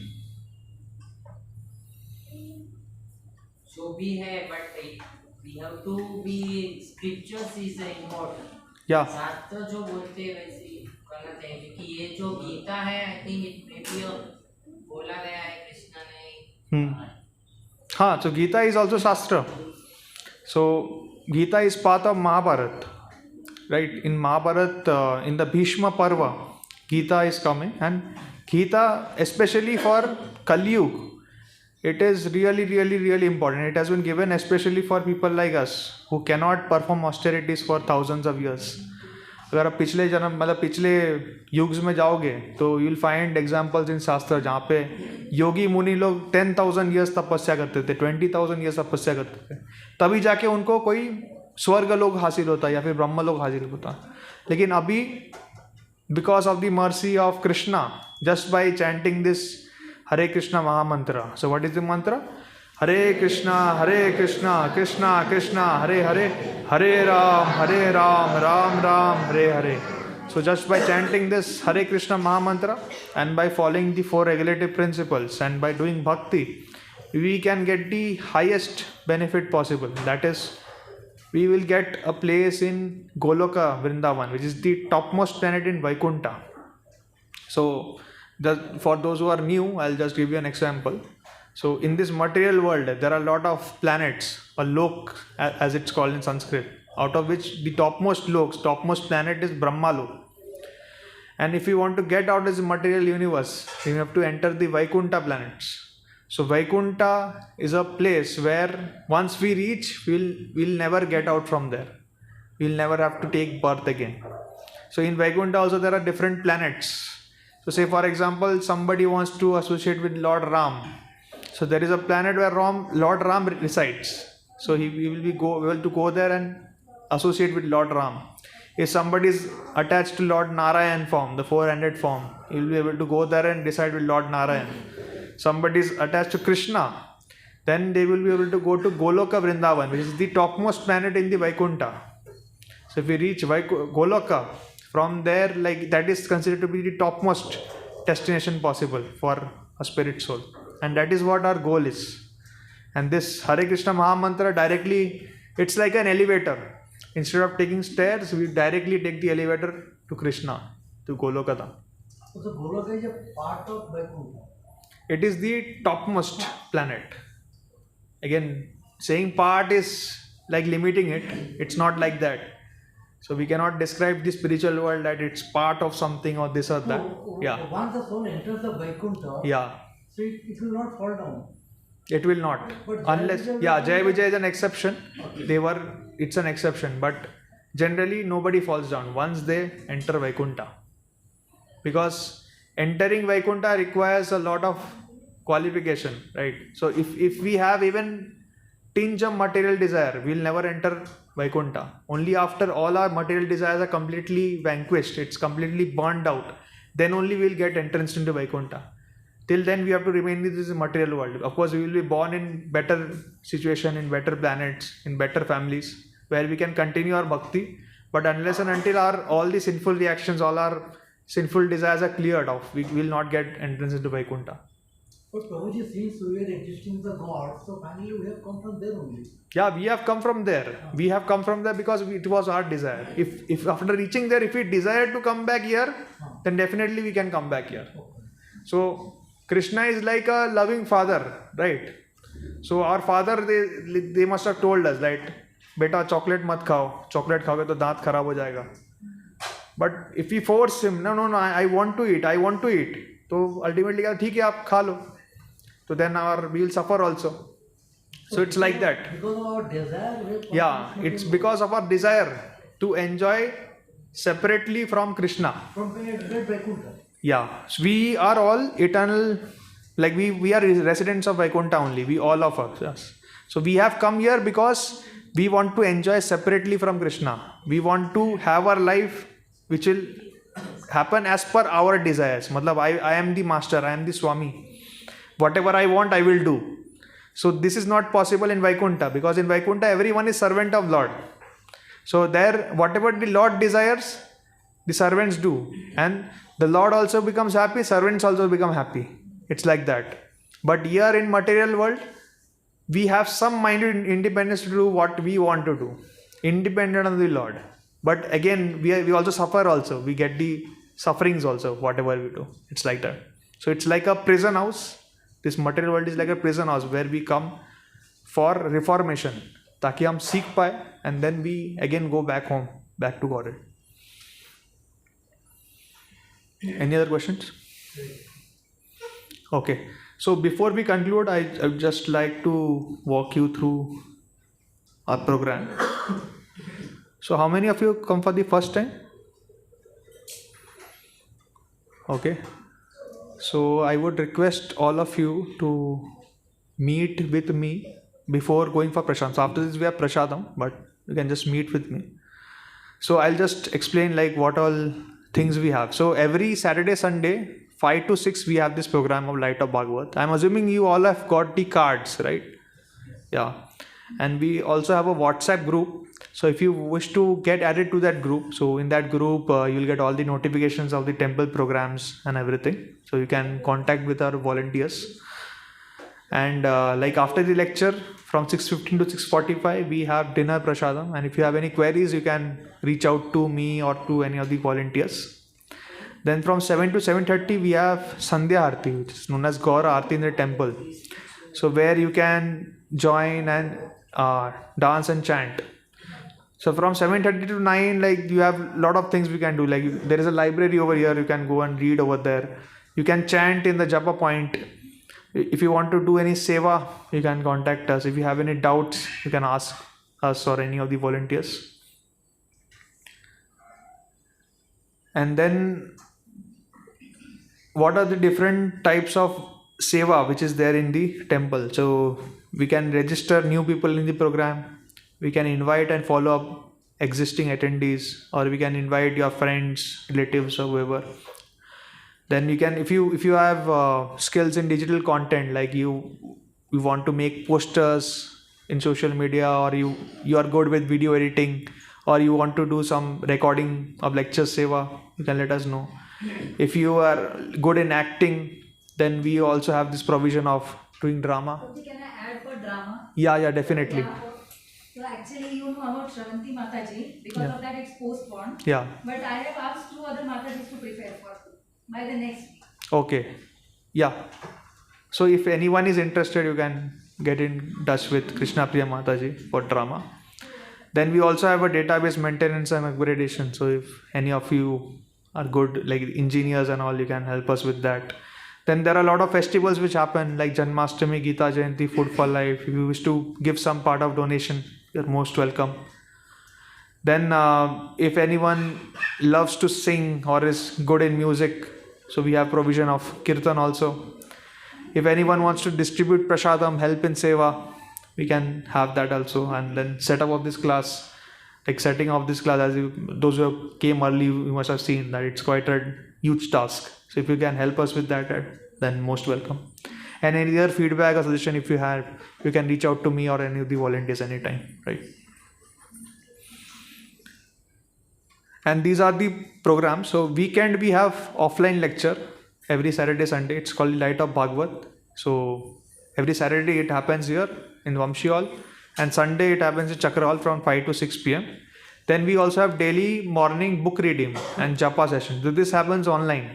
So we have, but we have to be scriptures is important. Yeah. शास्त्र जो बोलते हैं वैसे ही करना चाहिए क्योंकि ये जो गीता है आई थिंक इट में भी बोला गया है कृष्ण ने. हाँ, so Gita is also Shastra. So Gita is part of Mahabharata, right? In Mahabharata, in the Bhishma Parva, Gita is coming, and Gita, especially for Kali Yuga, it is really, really, really important. It has been given especially for people like us who cannot perform austerities for thousands of years. अगर आप पिछले जन्म मतलब पिछले yugas में जाओगे तो you will find examples इन शास्त्र जहाँ पे योगी मुनि लोग 10,000 ईयर्स तपस्या करते थे, 20,000 ईयर्स तपस्या करते थे, तभी जाके उनको कोई स्वर्ग लोग हासिल होता या फिर ब्रह्म लोग हासिल होता. लेकिन अभी because of the mercy of Krishna, just by chanting this Hare Krishna Mahamantra. So what is the mantra? Hare Krishna, Krishna Krishna, Hare Hare, Hare Ram, Ram Ram, Hare Hare. So just by chanting this Hare Krishna Mahamantra and by following the 4 regulative principles and by doing bhakti, we can get the highest benefit possible. That is, we will get a place in Goloka Vrindavan, which is the topmost planet in Vaikuntha. So for those who are new, I'll just give you an example. So in this material world, there are a lot of planets, or lok as it's called in Sanskrit, out of which the topmost planet is Brahmalok. And if you want to get out of this material universe, you have to enter the Vaikuntha planets. So Vaikuntha is a place where once we reach, we'll never get out from there. We'll never have to take birth again. So in Vaikuntha also there are different planets. So say for example, somebody wants to associate with Lord Ram. So there is a planet where Lord Ram resides. So we will be able to go there and associate with Lord Ram. If somebody is attached to Lord Narayan form, the 400 form, he will be able to go there and decide with Lord Narayan. Somebody is attached to Krishna, then they will be able to go to Goloka Vrindavan, which is the topmost planet in the Vaikuntha. So if we reach Goloka, from there, like that is considered to be the topmost destination possible for a spirit soul. And that is what our goal is. And this Hare Krishna Mahamantra directly, it's like an elevator. Instead of taking stairs, we directly take the elevator to Krishna, to Golokada. So Goloka is a part of Vaikuntha. It is the topmost planet. Again, saying part is like limiting it. It's not like that. So we cannot describe the spiritual world that it's part of something or this or that. Yeah. Once the soul enters the Vaikuntha, Yeah. so it will not fall down. It will not. But Unless, Jai Jai Vijay is an exception. It's an exception. But generally nobody falls down once they enter Vaikuntha. Because entering Vaikuntha requires a lot of qualification, right? So if we have even tinge of material desire, we'll never enter Vaikuntha. Only after all our material desires are completely vanquished, it's completely burned out, then only we'll get entrance into Vaikuntha. Till then we have to remain in this material world. Of course, we will be born in better situation, in better planets, in better families, where we can continue our bhakti. But unless and until all the sinful reactions, all our sinful desires are cleared off, we will not get entrance into Vaikuntha. But Prabhuji, since we are existing the gods, so finally we have come from there only. Yeah, we have come from there. We have come from there because it was our desire. If after reaching there, if we desire to come back here, then definitely we can come back here. So Krishna is like a loving father, right? So our father, they must have told us that, beta chocolate mat khao, chocolate khaoge to daant kharab ho jayega. But if we force him, no, I want to eat, so ultimately, theek hai, aap kha lo. So then we will suffer also. So it's like that. Because of our desire, we have come Yeah, it's because of our desire to enjoy separately from Krishna. from Vaikuntha. Yeah, so we are all eternal, like we are residents of Vaikuntha only, we all of us. Yes. So we have come here because we want to enjoy separately from Krishna. We want to have our life which will happen as per our desires. Matlab, I am the master, I am the Swami. Whatever I want, I will do. So this is not possible in Vaikuntha, because in Vaikuntha everyone is servant of Lord. So there, whatever the Lord desires, the servants do. And the Lord also becomes happy, servants also become happy. It's like that. But here in material world, we have some minded independence to do what we want to do, independent of the Lord. But again, we also suffer also. We get the sufferings also, whatever we do. It's like that. So it's like a prison house. This material world is like a prison house where we come for reformation, ताकि हम सीख पाए, and then we again go back home, back to God. Any other questions? Okay. So before we conclude, I would just like to walk you through our program. So how many of you come for the first time? Okay. So I would request all of you to meet with me before going for Prashadam. So after this we have Prashadam, but you can just meet with me. So I'll just explain like what all things we have. So every Saturday, Sunday 5 to 6 we have this program of Light of Bhagavat. I'm assuming you all have got the cards, right? Yeah. And we also have a WhatsApp group. So if you wish to get added to that group, so in that group you'll get all the notifications of the temple programs and everything. So you can contact with our volunteers. And like after the lecture from 6:15 to 6:45 we have dinner prasadam, and if you have any queries you can reach out to me or to any of the volunteers. Then from 7 to 7:30 we have Sandhya Aarti, which is known as Gaur Aarti in the temple. So where you can join and dance and chant. So from 7:30 to 9, like you have a lot of things we can do. Like there is a library over here, you can go and read over there. You can chant in the japa point. If you want to do any seva, you can contact us. If you have any doubts, you can ask us or any of the volunteers. And then what are the different types of seva which is there in the temple? So we can register new people in the program. We can invite and follow up existing attendees, or we can invite your friends, relatives, or whoever. Then you can, if you have skills in digital content, like you want to make posters in social media, or you are good with video editing, or you want to do some recording of lecture seva, you can let us know. If you are good in acting, then we also have this provision of doing drama. Can I add for drama? Yeah, definitely. Yeah. So actually, you know about Shravanti Mataji. Because of that, it's postponed. Yeah. But I have asked 2 other Matajis to prepare for by the next week. Okay. Yeah. So if anyone is interested, you can get in touch with Krishna Priya Mataji for drama. Then we also have a database maintenance and upgradation. So if any of you are good, like engineers and all, you can help us with that. Then there are a lot of festivals which happen, like Janmashtami, Gita Jayanti, Food for Life. If you wish to give some part of donation, you're most welcome. Then if anyone loves to sing or is good in music, so we have provision of Kirtan also. If anyone wants to distribute prasadam, help in seva, we can have that also. And then setup of this class, like setting of this class, those who came early, you must have seen that it's quite a huge task. So if you can help us with that, then most welcome. And any other feedback or suggestion if you have, you can reach out to me or any of the volunteers anytime, right? And these are the programs. So weekend we have offline lecture every Saturday, Sunday. It's called Light of Bhagavat. So every Saturday it happens here in Vamshi Hall, and Sunday it happens in Chakra Hall from 5 to 6 p.m. Then we also have daily morning book reading and japa session. So this happens online.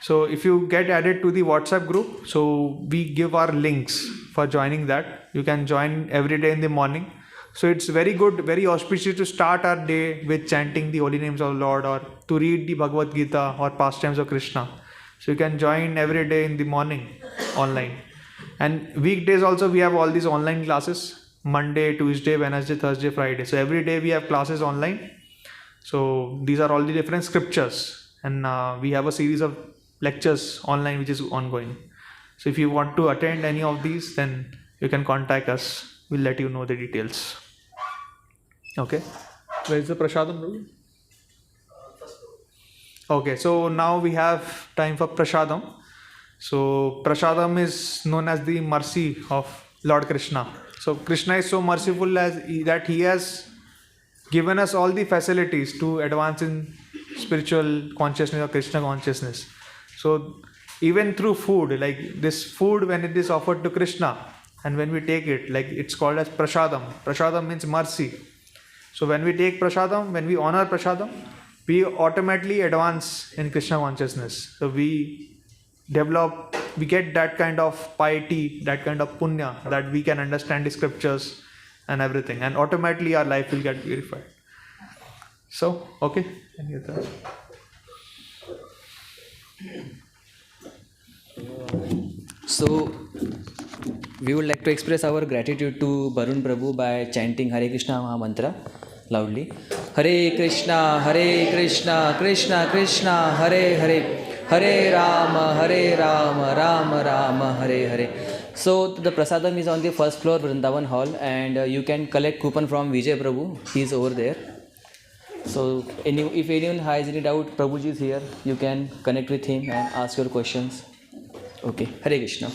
So if you get added to the WhatsApp group, so we give our links for joining that. You can join every day in the morning. So it's very good, very auspicious to start our day with chanting the holy names of the Lord, or to read the Bhagavad Gita or pastimes of Krishna. So you can join every day in the morning online. And weekdays also we have all these online classes, Monday, Tuesday, Wednesday, Thursday, Friday. So every day we have classes online. So these are all the different scriptures, and we have a series of lectures online which is ongoing. So if you want to attend any of these, then you can contact us. We'll let you know the details. Okay. Where is the prasadam? Okay, so now we have time for prasadam. So prasadam is known as the mercy of Lord Krishna. So Krishna is so merciful that he has given us all the facilities to advance in spiritual consciousness or Krishna consciousness. So even through food, like this food, when it is offered to Krishna and when we take it, like it's called as prasadam. Prasadam means mercy. So when we take prasadam, when we honor prasadam, we automatically advance in Krishna consciousness. So we get that kind of piety, that kind of punya, that we can understand the scriptures and everything, and automatically our life will get purified. So, okay. So, we would like to express our gratitude to Barun Prabhu by chanting Hare Krishna Maha Mantra loudly. Hare Krishna, Krishna Krishna, Hare Hare, Hare Rama, Rama Rama, Hare Hare. So the prasadam is on the first floor Vrindavan Hall, and you can collect coupon from Vijay Prabhu. He is over there. So, if anyone has any doubt, Prabhuji is here. You can connect with him and ask your questions. Okay. Hare Krishna.